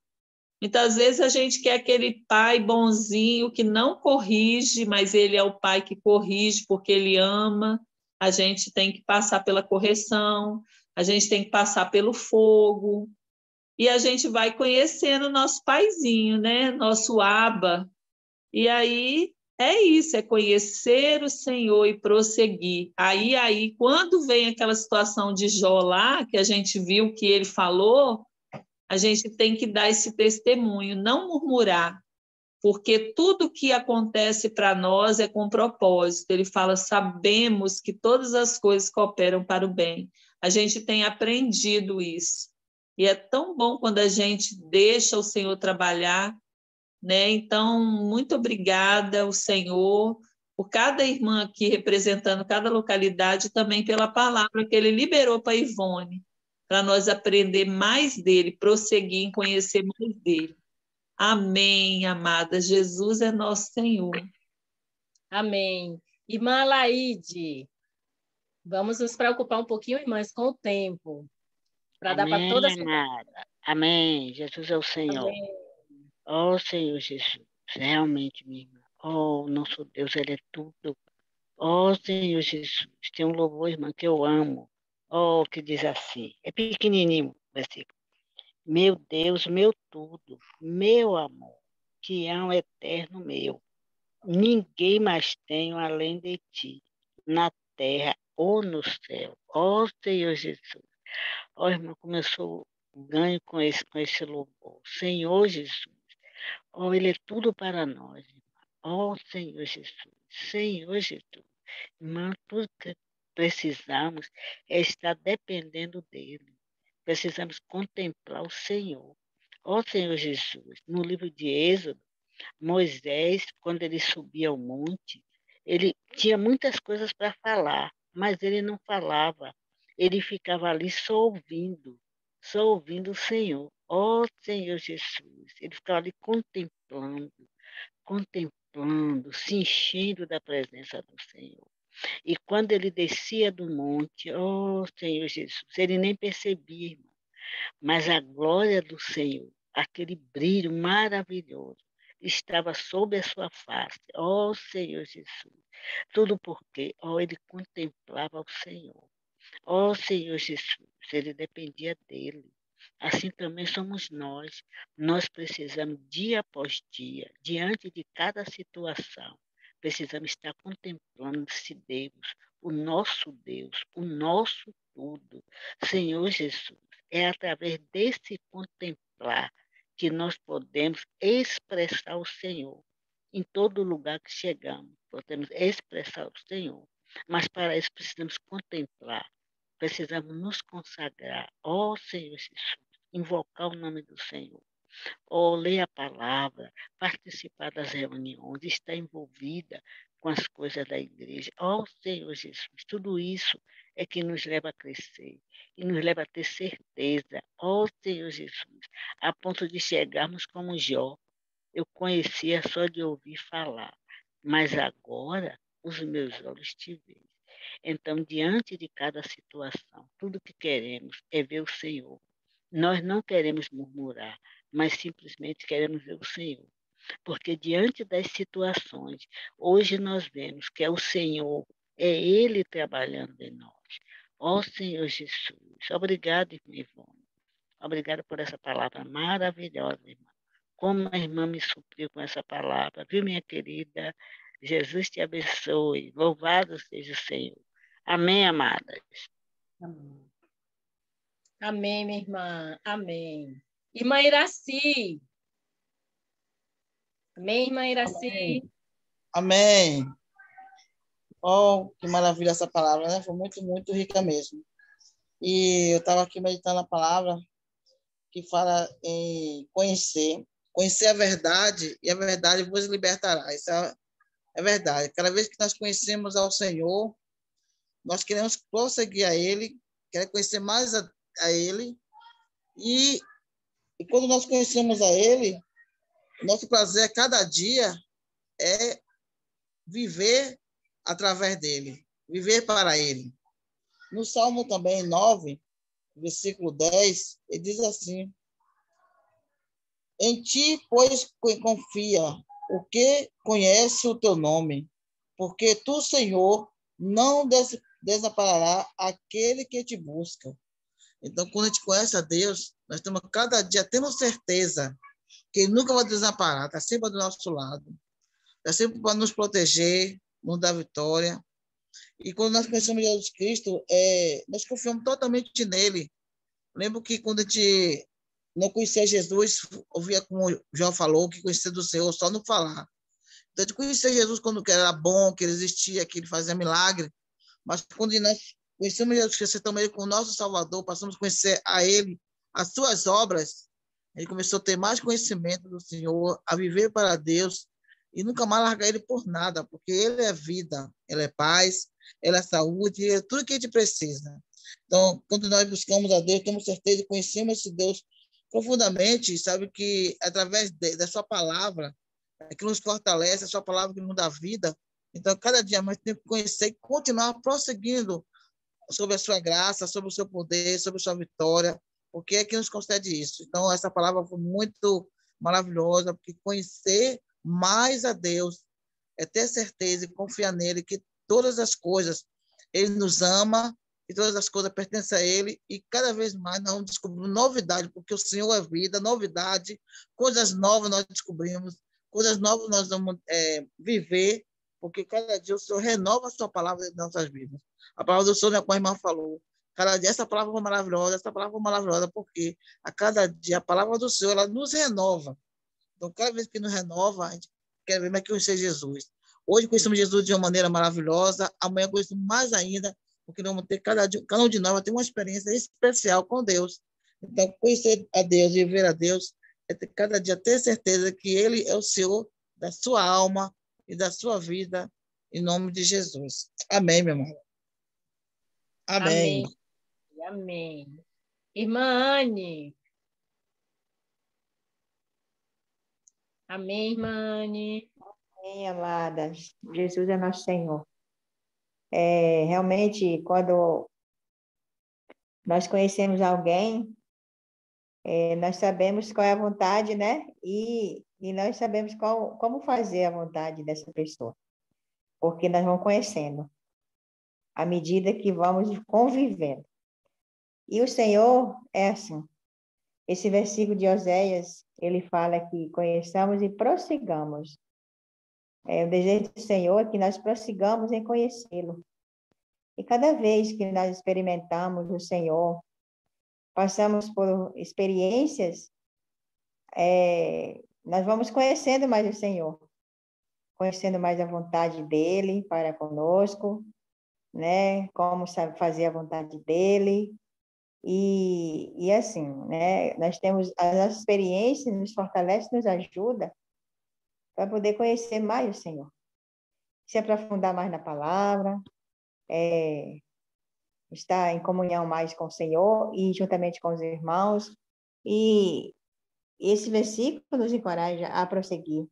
[SPEAKER 10] Muitas vezes a gente quer aquele pai bonzinho que não corrige, mas ele é o pai que corrige porque ele ama. A gente tem que passar pela correção, a gente tem que passar pelo fogo. E a gente vai conhecendo nosso paizinho, né? Nosso Abba. E aí é isso, é conhecer o Senhor e prosseguir. Aí, quando vem aquela situação de Jó lá, que a gente viu que ele falou, a gente tem que dar esse testemunho, não murmurar, porque tudo que acontece para nós é com propósito. Ele fala, sabemos que todas as coisas cooperam para o bem. A gente tem aprendido isso. E é tão bom quando a gente deixa o Senhor trabalhar, né? Então, muito obrigada ao Senhor, por cada irmã aqui representando cada localidade, também pela palavra que ele liberou para Ivone, para nós aprender mais dele, prosseguir em conhecer mais dele. Amém, amada. Jesus é nosso Senhor.
[SPEAKER 7] Amém. Irmã Laide, vamos nos preocupar um pouquinho, irmãs, com o tempo, para dar para todas.
[SPEAKER 11] Amada. Amém. Jesus é o Senhor.
[SPEAKER 7] Amém.
[SPEAKER 11] Oh, Senhor Jesus, realmente, minha irmã. Oh, nosso Deus, Ele é tudo. Oh, Senhor Jesus, tem um louvor, irmã, que eu amo. Oh, que diz assim, é pequenininho o versículo. Meu Deus, meu tudo, meu amor, que é um eterno meu. Ninguém mais tenho além de ti, na terra ou no céu. Oh, Senhor Jesus. Oh, irmã, começou o ganho com esse louvor. Senhor Jesus. Oh, Ele é tudo para nós, irmã. Oh, Senhor Jesus. Senhor Jesus. Irmã, tudo que precisamos é estar dependendo dEle. Precisamos contemplar o Senhor. Ó Senhor Jesus, no livro de Êxodo, Moisés, quando ele subia ao monte, ele tinha muitas coisas para falar, mas ele não falava. Ele ficava ali só ouvindo o Senhor. Ó Senhor Jesus, ele ficava ali contemplando, se enchendo da presença do Senhor. E quando ele descia do monte, ó Senhor Jesus, ele nem percebia, irmão, mas a glória do Senhor, aquele brilho maravilhoso, estava sob a sua face. Ó Senhor Jesus, tudo porque ele contemplava o Senhor. Ó Senhor Jesus, ele dependia dele. Assim também somos nós. Nós precisamos, dia após dia, diante de cada situação, precisamos estar contemplando se Deus, o nosso Deus, o nosso tudo. Senhor Jesus, é através desse contemplar que nós podemos expressar o Senhor. Em todo lugar que chegamos, podemos expressar o Senhor. Mas para isso precisamos contemplar, precisamos nos consagrar. Ó Senhor Jesus, invocar o nome do Senhor. Ou ler a palavra, participar das reuniões, estar envolvida com as coisas da igreja. Ó Senhor Jesus, tudo isso é que nos leva a crescer e nos leva a ter certeza. Ó Senhor Jesus, a ponto de chegarmos como Jó. Eu conhecia só de ouvir falar, mas agora os meus olhos te veem. Então, diante de cada situação, tudo que queremos é ver o Senhor. Nós não queremos murmurar, mas simplesmente queremos ver o Senhor. Porque diante das situações, hoje nós vemos que é o Senhor, é Ele trabalhando em nós. Ó Senhor Jesus, obrigado, irmã Ivone. Obrigada por essa palavra maravilhosa, irmã. Como a irmã me supriu com essa palavra, viu, minha querida? Jesus te abençoe. Louvado seja o Senhor. Amém, amadas?
[SPEAKER 7] Amém. Amém, minha irmã. Amém. Irmã Iraci. Amém, irmã Iraci.
[SPEAKER 12] Amém. Oh, que maravilha essa palavra, né? Foi muito, muito rica mesmo. E eu estava aqui meditando a palavra que fala em conhecer a verdade, e a verdade vos libertará. Isso é verdade. Cada vez que nós conhecemos ao Senhor, nós queremos prosseguir a Ele, queremos conhecer mais a Ele, e quando nós conhecemos a Ele, nosso prazer a cada dia é viver através dele, viver para ele. No Salmo também 9, versículo 10, ele diz assim: em ti, pois, confia, o que conhece o teu nome, porque tu, Senhor, não desamparará aquele que te busca. Então, quando a gente conhece a Deus, nós estamos cada dia tendo certeza que ele nunca vai desamparar, está sempre do nosso lado, está sempre para nos proteger, nos dar vitória. E quando nós conhecemos Jesus Cristo, nós confiamos totalmente nele. Lembro que quando a gente não conhecia Jesus, ouvia como o João falou, que conhecia do Senhor só no falar. Então, a gente conhecia Jesus quando era bom, que ele existia, que ele fazia milagre. Mas quando nós conhecemos Jesus Cristo, também com o nosso Salvador, passamos a conhecer a ele, as suas obras, ele começou a ter mais conhecimento do Senhor, a viver para Deus, e nunca mais largar ele por nada, porque ele é vida, ele é paz, ele é saúde, ele é tudo que a gente precisa. Então, quando nós buscamos a Deus, temos certeza de conhecermos esse Deus profundamente, sabe que através da sua palavra, é que nos fortalece, a sua palavra que nos dá vida. Então, cada dia mais temos que conhecer e continuar prosseguindo sobre a sua graça, sobre o seu poder, sobre a sua vitória, porque é que nos concede isso. Então, essa palavra foi muito maravilhosa, porque conhecer mais a Deus é ter certeza e confiar nele, que todas as coisas ele nos ama e todas as coisas pertencem a ele, e cada vez mais nós vamos descobrir novidade, porque o Senhor é vida, novidade, coisas novas nós descobrimos, coisas novas nós vamos viver, porque cada dia o Senhor renova a sua palavra em nossas vidas. A palavra do Senhor, como a irmã falou, cada dia essa palavra foi maravilhosa, essa palavra foi maravilhosa, porque a cada dia a palavra do Senhor, ela nos renova. Então, cada vez que nos renova, a gente quer ver mais que conhecer Jesus. Hoje conhecemos Jesus de uma maneira maravilhosa, amanhã conhecemos mais ainda, porque nós vamos ter cada um de nós vai ter uma experiência especial com Deus. Então, conhecer a Deus e ver a Deus é ter, cada dia ter certeza que Ele é o Senhor da sua alma e da sua vida, em nome de Jesus. Amém, meu irmão. Amém.
[SPEAKER 7] Amém. Amém. Irmã Anne. Amém, irmã Anne.
[SPEAKER 13] Amém, amadas. Jesus é nosso Senhor. Realmente, quando nós conhecemos alguém, nós sabemos qual é a vontade, né? E nós sabemos como fazer a vontade dessa pessoa, porque nós vamos conhecendo à medida que vamos convivendo. E o Senhor é assim. Esse versículo de Oséias, ele fala que conheçamos e prossigamos. O desejo do Senhor é que nós prossigamos em conhecê-lo. E cada vez que nós experimentamos o Senhor, passamos por experiências, nós vamos conhecendo mais o Senhor, conhecendo mais a vontade dele para conosco, né? Como sabe fazer a vontade dele. E assim, né? Nós temos as nossas experiências, nos fortalece, nos ajuda para poder conhecer mais o Senhor, se aprofundar mais na palavra, estar em comunhão mais com o Senhor e juntamente com os irmãos. E esse versículo nos encoraja a prosseguir,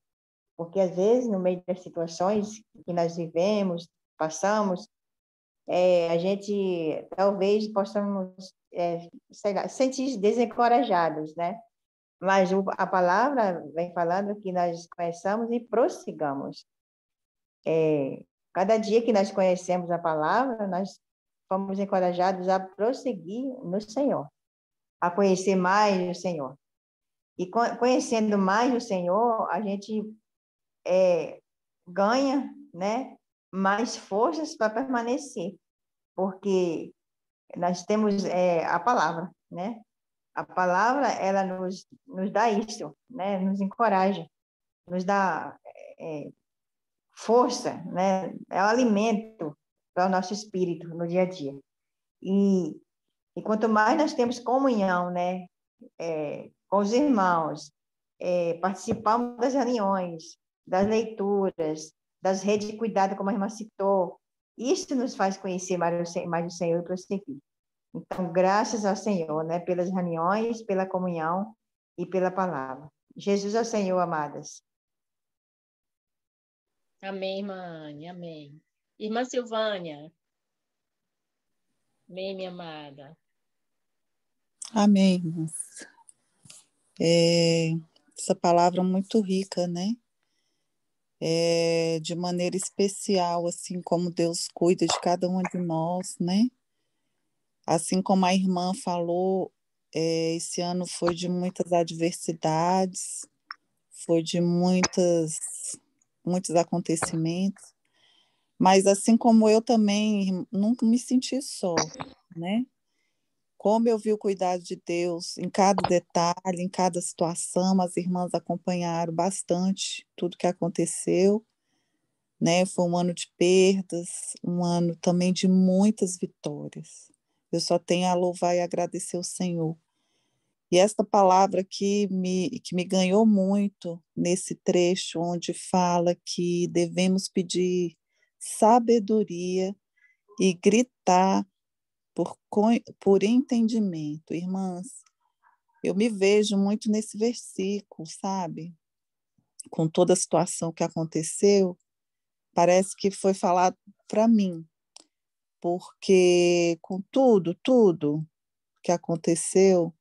[SPEAKER 13] porque às vezes, no meio das situações que nós vivemos, passamos, a gente talvez possamos sentir desencorajados, né? Mas a palavra vem falando que nós conheçamos e prossigamos. Cada dia que nós conhecemos a palavra, nós fomos encorajados a prosseguir no Senhor, a conhecer mais o Senhor. E conhecendo mais o Senhor, a gente ganha, né, mais forças para permanecer, porque nós temos a palavra, né? A palavra, ela nos dá isso, né? Nos encoraja, nos dá força, né? É o alimento para o nosso espírito no dia a dia. E quanto mais nós temos comunhão, né? Com os irmãos, participamos das reuniões, das leituras, das redes de cuidado, como a irmã citou, isso nos faz conhecer mais o Senhor e prosseguir. Então, graças ao Senhor, né, pelas reuniões, pela comunhão e pela palavra. Jesus é o Senhor, amadas.
[SPEAKER 7] Amém, irmã Anne, amém. Irmã Silvânia. Amém, minha amada.
[SPEAKER 14] Amém, irmãs. Essa palavra é muito rica, né? De maneira especial, assim como Deus cuida de cada uma de nós, né? Assim como a irmã falou, esse ano foi de muitas adversidades, foi de muitos acontecimentos, mas assim como eu também nunca me senti só, né? Como eu vi o cuidado de Deus em cada detalhe, em cada situação, as irmãs acompanharam bastante tudo que aconteceu, né? Foi um ano de perdas, um ano também de muitas vitórias. Eu só tenho a louvar e agradecer ao Senhor. E esta palavra que me ganhou muito nesse trecho, onde fala que devemos pedir sabedoria e gritar por entendimento. Irmãs, eu me vejo muito nesse versículo, sabe? Com toda a situação que aconteceu, parece que foi falado para mim, porque com tudo que aconteceu,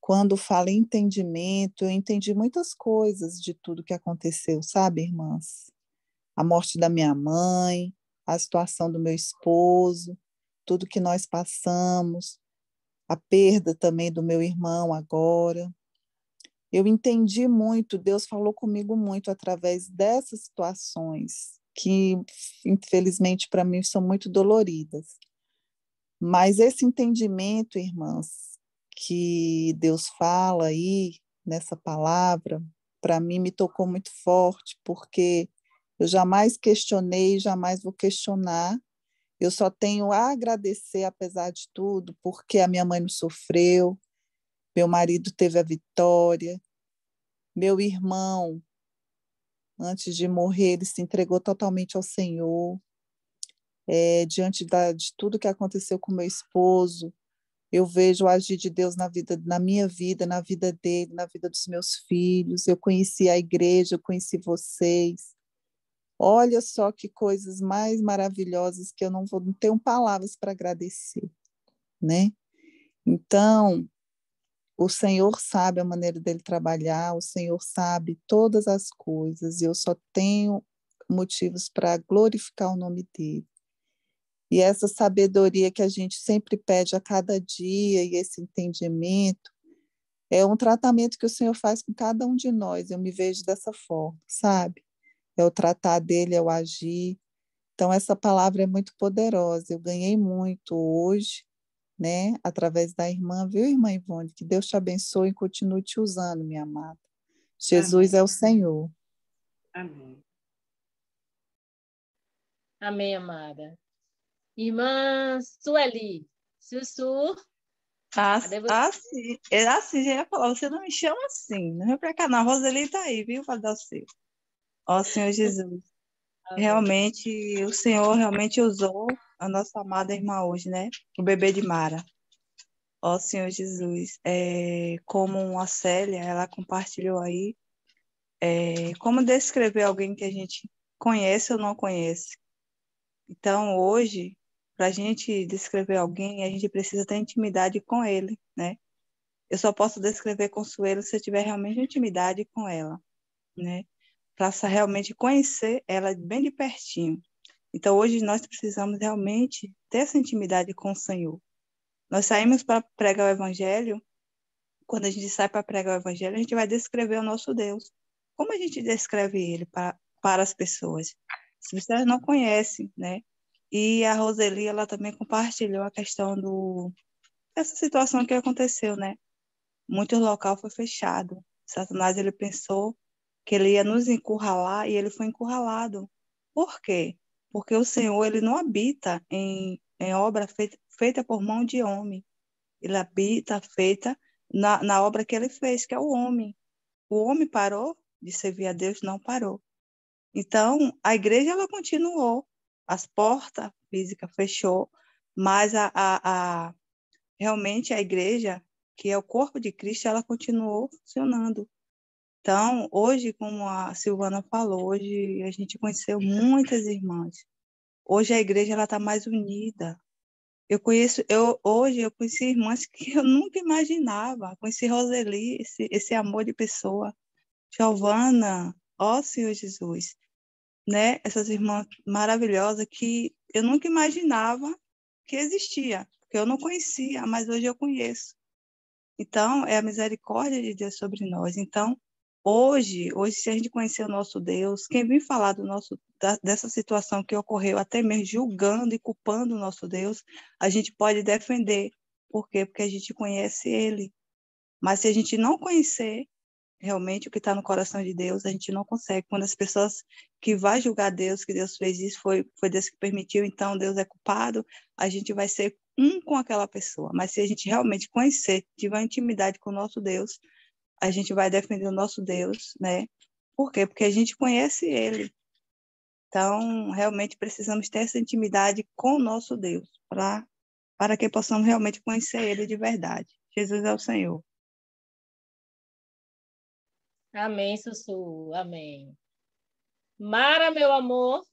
[SPEAKER 14] quando fala em entendimento, eu entendi muitas coisas de tudo que aconteceu, sabe, irmãs? A morte da minha mãe, a situação do meu esposo, tudo que nós passamos, a perda também do meu irmão agora. Eu entendi muito, Deus falou comigo muito através dessas situações, que infelizmente para mim são muito doloridas. Mas esse entendimento, irmãs, que Deus fala aí nessa palavra, para mim me tocou muito forte, porque eu jamais questionei, jamais vou questionar. Eu só tenho a agradecer, apesar de tudo, porque a minha mãe não sofreu, meu marido teve a vitória, meu irmão, antes de morrer, ele se entregou totalmente ao Senhor. Diante de tudo que aconteceu com meu esposo, eu vejo o agir de Deus na minha vida, na vida dele, na vida dos meus filhos. Eu conheci a igreja, eu conheci vocês. Olha só que coisas mais maravilhosas que eu não tenho palavras para agradecer, né? Então, o Senhor sabe a maneira dele trabalhar, o Senhor sabe todas as coisas, e eu só tenho motivos para glorificar o nome dele. E essa sabedoria que a gente sempre pede a cada dia, e esse entendimento, é um tratamento que o Senhor faz com cada um de nós. Eu me vejo dessa forma, sabe? É o tratar dele, é o agir. Então, essa palavra é muito poderosa. Eu ganhei muito hoje, né, através da irmã, viu, irmã Ivone? Que Deus te abençoe e continue te usando, minha amada. Jesus
[SPEAKER 3] Amém.
[SPEAKER 14] é o Senhor.
[SPEAKER 3] Amém.
[SPEAKER 7] Amém, amada. Irmã Sueli, Sussu, cadê você?
[SPEAKER 15] Assim, já ia falar, você não me chama assim, não vem pra cá, não. A Roseli tá aí, viu, para dar o seu. Ó, Senhor Jesus,
[SPEAKER 7] Amém.
[SPEAKER 15] realmente, o Senhor realmente usou a nossa amada irmã hoje, né? O bebê de Mara. Ó, Senhor Jesus, como a Célia, ela compartilhou aí, como descrever alguém que a gente conhece ou não conhece. Então, hoje, para a gente descrever alguém, a gente precisa ter intimidade com ele, né? Eu só posso descrever Consuelo se eu tiver realmente intimidade com ela, né? Para realmente conhecer ela bem de pertinho. Então, hoje nós precisamos realmente ter essa intimidade com o Senhor. Nós saímos para pregar o Evangelho. Quando a gente sai para pregar o Evangelho, a gente vai descrever o nosso Deus. Como a gente descreve ele para as pessoas? Se vocês não conhecem, né? E a Roseli, ela também compartilhou a questão dessa situação que aconteceu, né? Muito local foi fechado. Satanás, ele pensou que ele ia nos encurralar e ele foi encurralado. Por quê? Porque o Senhor, ele não habita em obra feita por mão de homem. Ele habita feita na obra que ele fez, que é o homem. O homem parou de servir a Deus? Não parou. Então, a igreja, ela continuou. As portas físicas fechou, mas realmente a igreja, que é o corpo de Cristo, ela continuou funcionando. Então, hoje, como a Silvana falou, hoje a gente conheceu muitas irmãs. Hoje a igreja está mais unida. Hoje eu conheci irmãs que eu nunca imaginava. Conheci Roseli, esse amor de pessoa. Giovana, ó Senhor Jesus, né? Essas irmãs maravilhosas que eu nunca imaginava que existia, porque eu não conhecia, mas hoje eu conheço. Então, é a misericórdia de Deus sobre nós. Então, hoje, se a gente conhecer o nosso Deus, quem vem falar dessa situação que ocorreu, até mesmo julgando e culpando o nosso Deus, a gente pode defender. Por quê? Porque a gente conhece Ele. Mas se a gente não conhecer realmente o que está no coração de Deus, a gente não consegue. Quando as pessoas que vão julgar Deus, que Deus fez isso, foi Deus que permitiu, então Deus é culpado, a gente vai ser um com aquela pessoa. Mas se a gente realmente conhecer, tiver intimidade com o nosso Deus, a gente vai defender o nosso Deus, né? Por quê? Porque a gente conhece Ele. Então, realmente precisamos ter essa intimidade com o nosso Deus, para que possamos realmente conhecer Ele de verdade. Jesus é o Senhor.
[SPEAKER 7] Amém, Sussu. Amém. Mara, meu amor.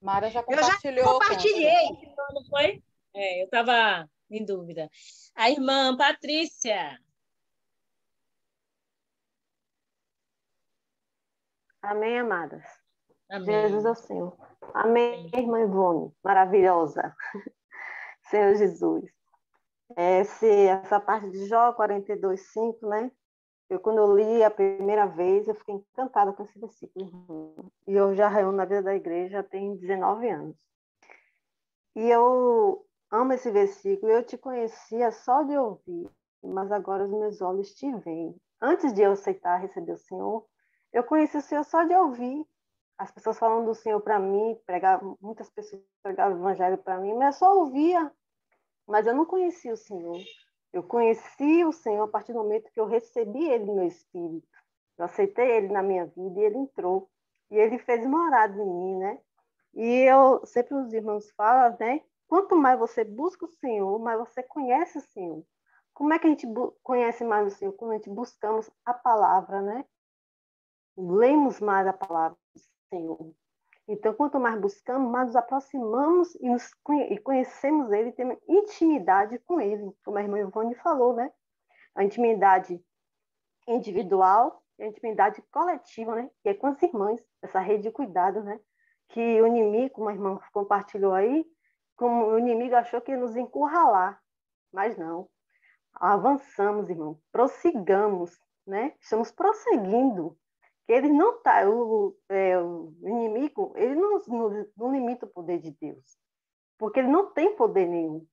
[SPEAKER 4] Mara já
[SPEAKER 2] Eu já
[SPEAKER 4] compartilhou.
[SPEAKER 2] compartilhei.
[SPEAKER 7] Não foi? Eu estava em dúvida. A irmã Patrícia.
[SPEAKER 16] Amém, amadas.
[SPEAKER 7] Amém.
[SPEAKER 16] Jesus é o Senhor. Amém, irmã Ivone. Maravilhosa. Senhor Jesus. Essa parte de Jó 42:5, né? Quando eu li a primeira vez, eu fiquei encantada com esse versículo. E eu já reúno na vida da igreja tem 19 anos. E eu amo esse versículo. Eu te conhecia só de ouvir, mas agora os meus olhos te veem. Antes de eu aceitar receber o Senhor, eu conheci o Senhor só de ouvir. As pessoas falando do Senhor para mim, muitas pessoas pregavam o evangelho para mim, mas eu só ouvia. Mas eu não conhecia o Senhor. Eu conheci o Senhor a partir do momento que eu recebi Ele no meu espírito. Eu aceitei Ele na minha vida e Ele entrou. E Ele fez morada em mim, né? E sempre os irmãos falam, né? Quanto mais você busca o Senhor, mais você conhece o Senhor. Como é que a gente conhece mais o Senhor? Quando a gente buscamos a palavra, né? Lemos mais a palavra do Senhor. Então, quanto mais buscamos, mais nos aproximamos e conhecemos Ele, temos intimidade com Ele, como a irmã Ivone falou, né? A intimidade individual e a intimidade coletiva, né? Que é com as irmãs, essa rede de cuidado, né? Que o inimigo, como a irmã compartilhou aí, como o inimigo achou que ia nos encurralar, mas não. Avançamos, irmão, prossigamos, né? Estamos prosseguindo. que ele não está, o inimigo, ele não limita o poder de Deus, porque ele não tem poder nenhum.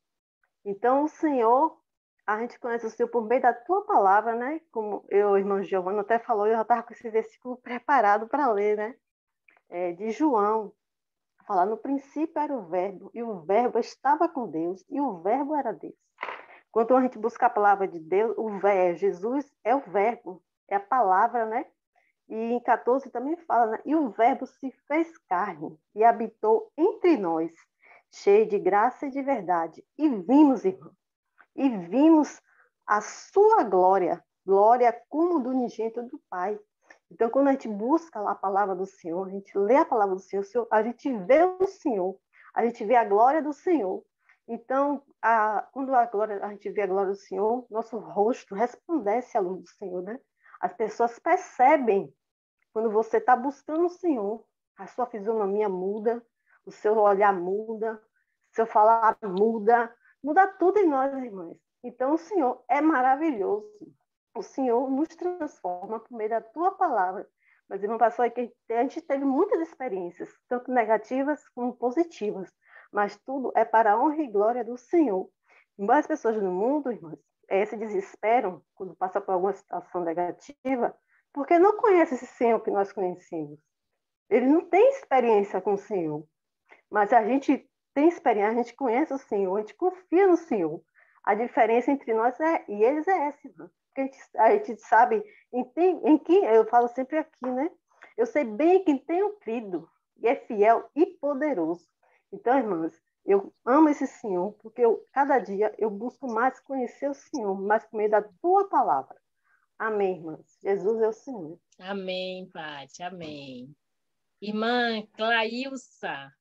[SPEAKER 16] Então, o Senhor, a gente conhece o Senhor por meio da tua palavra, né? Como a irmã Giovana até falou, eu já estava com esse versículo preparado para ler, né? De João, falar, no princípio era o verbo, e o verbo estava com Deus, e o verbo era Deus. Quando a gente busca a palavra de Deus, Jesus é o verbo, é a palavra, né? E em 14 também fala, né? E o verbo se fez carne e habitou entre nós, cheio de graça e de verdade. E vimos, irmão, a sua glória, glória como do unigênito do Pai. Então, quando a gente busca lá a palavra do Senhor, a gente lê a palavra do Senhor, a gente vê o Senhor, a gente vê a glória do Senhor. Então, quando a gente vê a glória do Senhor, nosso rosto resplandece à luz do Senhor, né? As pessoas percebem quando você está buscando o Senhor, a sua fisionomia muda, o seu olhar muda, o seu falar muda tudo em nós, irmãs. Então, o Senhor é maravilhoso. O Senhor nos transforma por meio da tua palavra. Mas, irmã pastora, que a gente teve muitas experiências, tanto negativas como positivas, mas tudo é para a honra e glória do Senhor. Embora as pessoas no mundo, irmãs, se desesperam quando passa por alguma situação negativa, porque não conhece esse Senhor que nós conhecemos. Ele não tem experiência com o Senhor. Mas a gente tem experiência, a gente conhece o Senhor, a gente confia no Senhor. A diferença entre nós e eles é essa, irmã. Porque a gente sabe em quem, eu falo sempre aqui, né? Eu sei bem quem tenho crido, e é fiel e poderoso. Então, irmãs, eu amo esse Senhor, porque cada dia eu busco mais conhecer o Senhor, mais por meio da tua palavra. Amém, irmãs. Jesus é o Senhor.
[SPEAKER 7] Amém, Pati. Amém. Irmã Clailsa.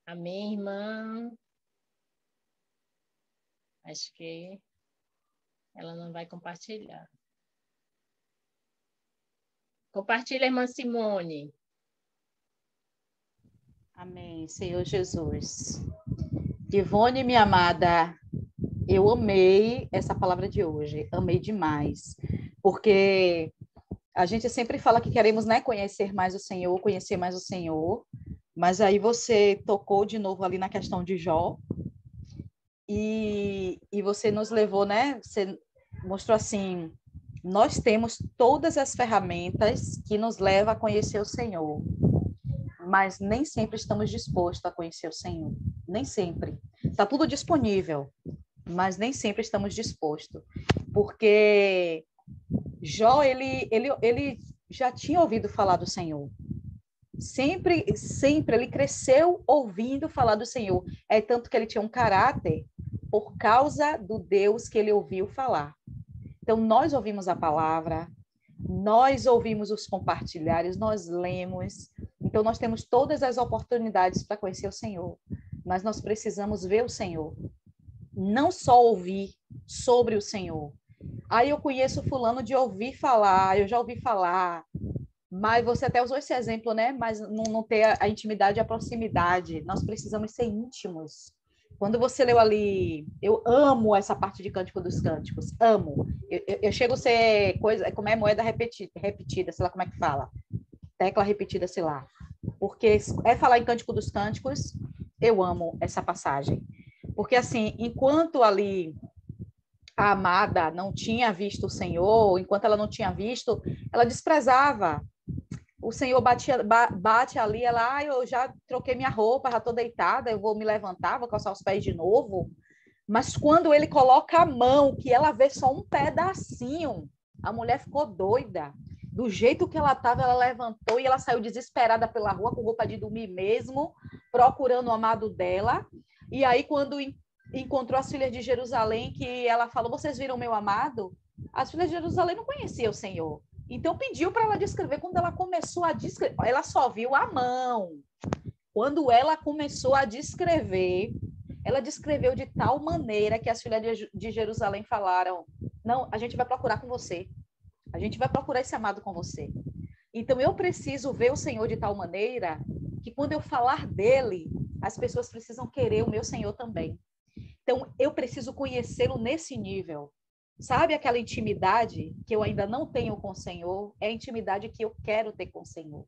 [SPEAKER 7] Amém, irmã. Acho que ela não vai compartilhar. Compartilha, irmã Simone.
[SPEAKER 4] Amém, Senhor Jesus. Ivone, minha amada, eu amei essa palavra de hoje, amei demais, porque a gente sempre fala que queremos, né, conhecer mais o Senhor, mas aí você tocou de novo ali na questão de Jó, e você nos levou, né, você mostrou assim, nós temos todas as ferramentas que nos levam a conhecer o Senhor, mas nem sempre estamos dispostos a conhecer o Senhor, nem sempre. Está tudo disponível, mas nem sempre estamos dispostos, porque Jó, ele já tinha ouvido falar do Senhor, sempre ele cresceu ouvindo falar do Senhor, é tanto que ele tinha um caráter por causa do Deus que ele ouviu falar. Então, nós ouvimos a palavra, nós ouvimos os compartilhares, nós lemos, então nós temos todas as oportunidades para conhecer o Senhor, mas nós precisamos ver o Senhor, não só ouvir sobre o Senhor. Aí eu conheço fulano de ouvir falar, eu já ouvi falar, mas você até usou esse exemplo, né? Mas não ter a intimidade e a proximidade. Nós precisamos ser íntimos. Quando você leu ali, eu amo essa parte de Cântico dos Cânticos, amo. Eu chego a ser coisa, como é moeda repetida, sei lá como é que fala, tecla repetida, sei lá. Porque falar em Cântico dos Cânticos, eu amo essa passagem. Porque assim, enquanto ali a amada não tinha visto o Senhor, enquanto ela não tinha visto, ela desprezava. O Senhor bate ali, ela, eu já troquei minha roupa, já estou deitada, eu vou me levantar, vou calçar os pés de novo. Mas quando ele coloca a mão, que ela vê só um pedacinho, a mulher ficou doida. Do jeito que ela estava, ela levantou e ela saiu desesperada pela rua, com roupa de dormir mesmo, procurando o amado dela. E aí, quando encontrou as filhas de Jerusalém, que ela falou, vocês viram meu amado? As filhas de Jerusalém não conheciam o Senhor. Então, pediu para ela descrever. Quando ela começou a descrever, ela só viu a mão. Quando ela começou a descrever, ela descreveu de tal maneira que as filhas de Jerusalém falaram, não, a gente vai procurar com você. A gente vai procurar esse amado com você. Então, eu preciso ver o Senhor de tal maneira que quando eu falar dele, as pessoas precisam querer o meu Senhor também. Então, eu preciso conhecê-lo nesse nível. Sabe aquela intimidade que eu ainda não tenho com o Senhor? É a intimidade que eu quero ter com o Senhor.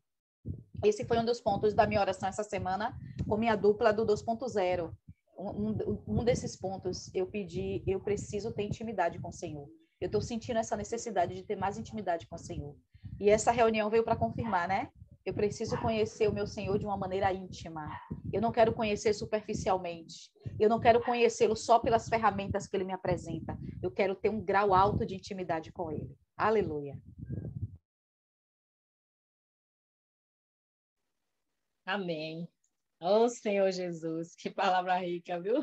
[SPEAKER 4] Esse foi um dos pontos da minha oração essa semana com minha dupla do 2.0. Um desses pontos eu pedi, eu preciso ter intimidade com o Senhor. Eu estou sentindo essa necessidade de ter mais intimidade com o Senhor. E essa reunião veio para confirmar, né? Eu preciso conhecer o meu Senhor de uma maneira íntima. Eu não quero conhecer superficialmente. Eu não quero conhecê-lo só pelas ferramentas que ele me apresenta. Eu quero ter um grau alto de intimidade com ele. Aleluia.
[SPEAKER 7] Amém. Oh, Senhor Jesus, que palavra rica, viu?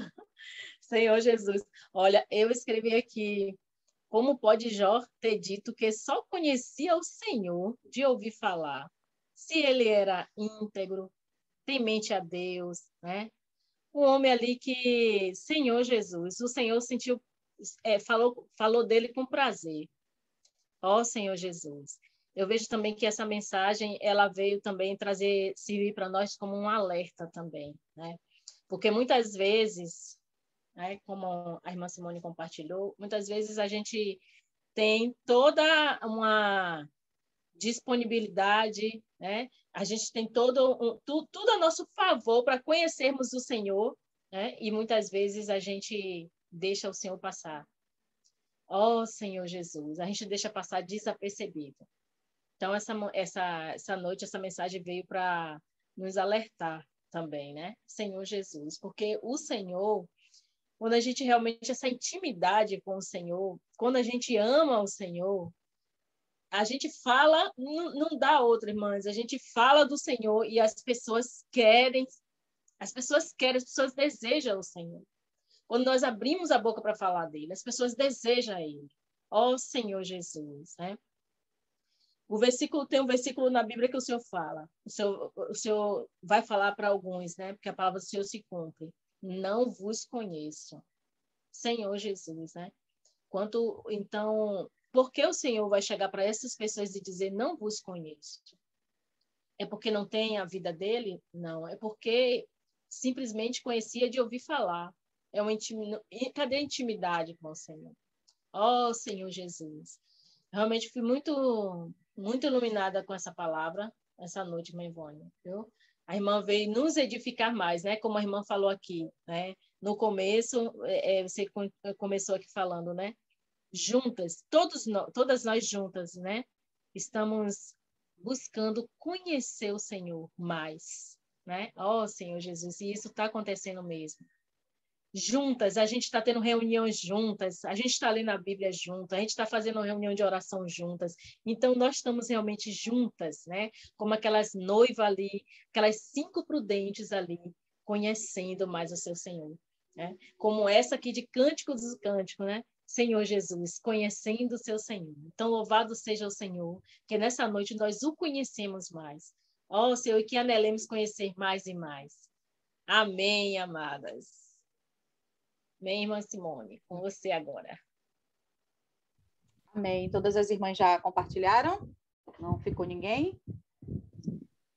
[SPEAKER 7] Senhor Jesus, olha, eu escrevi aqui, como pode Jó ter dito que só conhecia o Senhor de ouvir falar, se ele era íntegro, temente a Deus, né? Um homem ali que, Senhor Jesus, o Senhor sentiu, falou dele com prazer. Ó Senhor Jesus. Eu vejo também que essa mensagem, ela veio também servir para nós como um alerta também, né? Porque muitas vezes, né, como a irmã Simone compartilhou, muitas vezes a gente tem toda uma disponibilidade, né? A gente tem tudo a nosso favor para conhecermos o Senhor, né? E muitas vezes a gente deixa o Senhor passar. Ó Senhor Jesus, a gente deixa passar desapercebido. Então, essa noite, essa mensagem veio para nos alertar também, né? Senhor Jesus, porque o Senhor, quando a gente realmente, essa intimidade com o Senhor, quando a gente ama o Senhor, a gente fala, não dá outra, irmãs, a gente fala do Senhor e as pessoas desejam o Senhor. Quando nós abrimos a boca para falar dele, as pessoas desejam ele. Ó Senhor Jesus, né? Tem um versículo na Bíblia que o Senhor fala. O Senhor vai falar para alguns, né? Porque a palavra do Senhor se cumpre. Não vos conheço. Senhor Jesus, né? Então, por que o Senhor vai chegar para essas pessoas e dizer não vos conheço? É porque não tem a vida dele? Não. É porque simplesmente conhecia de ouvir falar. Cadê a intimidade com o Senhor? Ó Senhor Jesus. Realmente fui muito iluminada com essa palavra essa noite, irmã Ivone, viu? A irmã veio nos edificar mais, né? Como a irmã falou aqui, né? No começo, você começou aqui falando, né? Juntas, todas nós juntas, né? Estamos buscando conhecer o Senhor mais, né? Ó Senhor Jesus, e isso está acontecendo mesmo. Juntas, a gente está tendo reuniões juntas, a gente está lendo a Bíblia juntas, a gente está fazendo reunião de oração juntas. Então, nós estamos realmente juntas, né? Como aquelas noivas ali, aquelas 5 prudentes ali, conhecendo mais o seu Senhor, né? Como essa aqui de Cânticos dos Cânticos, né? Senhor Jesus, conhecendo o seu Senhor. Então, louvado seja o Senhor, que nessa noite nós o conhecemos mais. Ó Senhor, e que anelemos conhecer mais e mais. Amém, amadas. Bem, irmã Simone, com você agora.
[SPEAKER 4] Amém. Todas as irmãs já compartilharam? Não ficou ninguém?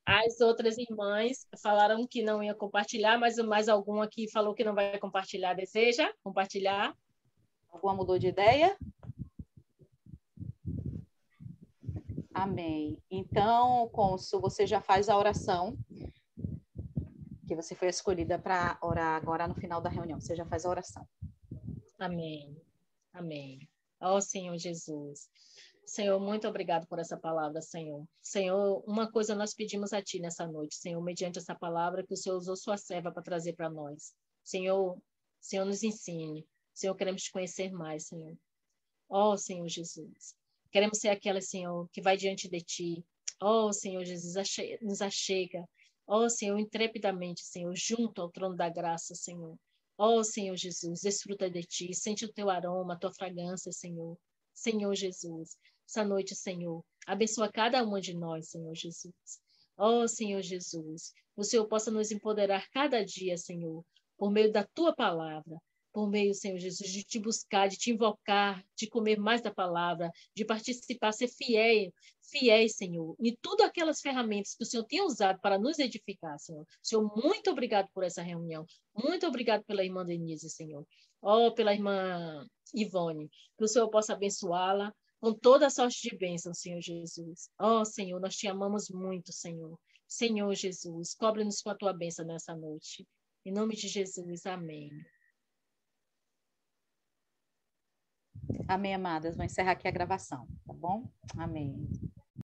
[SPEAKER 7] As outras irmãs falaram que não ia compartilhar, mas mais alguma aqui falou que não vai compartilhar. Deseja compartilhar?
[SPEAKER 4] Alguma mudou de ideia? Amém. Então, Cônsul, você já faz a oração, que você foi escolhida para orar agora no final da reunião. Você já faz a oração.
[SPEAKER 7] Amém. Amém. Ó Senhor Jesus. Senhor, muito obrigado por essa palavra, Senhor. Senhor, uma coisa nós pedimos a Ti nessa noite, Senhor, mediante essa palavra que o Senhor usou sua serva para trazer para nós. Senhor, nos ensine. Senhor, queremos Te conhecer mais, Senhor. Ó Senhor Jesus. Queremos ser aquela, Senhor, que vai diante de Ti. Ó Senhor Jesus, nos achega. Ó Senhor, intrepidamente, Senhor, junto ao trono da graça, Senhor. Ó Senhor Jesus, desfruta de Ti, sente o Teu aroma, a Tua fragrância, Senhor. Senhor Jesus, essa noite, Senhor, abençoa cada uma de nós, Senhor Jesus. Ó Senhor Jesus, o Senhor possa nos empoderar cada dia, Senhor, por meio da Tua palavra. por meio, Senhor Jesus, de te buscar, de te invocar, de comer mais da palavra, de participar, ser fiéis, Senhor, em tudo aquelas ferramentas que o Senhor tem usado para nos edificar, Senhor. Senhor, muito obrigado por essa reunião. Muito obrigado pela irmã Denise, Senhor. Pela irmã Ivone, que o Senhor possa abençoá-la com toda a sorte de bênção, Senhor Jesus. Senhor, nós te amamos muito, Senhor. Senhor Jesus, cobre-nos com a tua bênção nessa noite. Em nome de Jesus, amém.
[SPEAKER 4] Amém, amadas. Vou encerrar aqui a gravação, tá bom? Amém.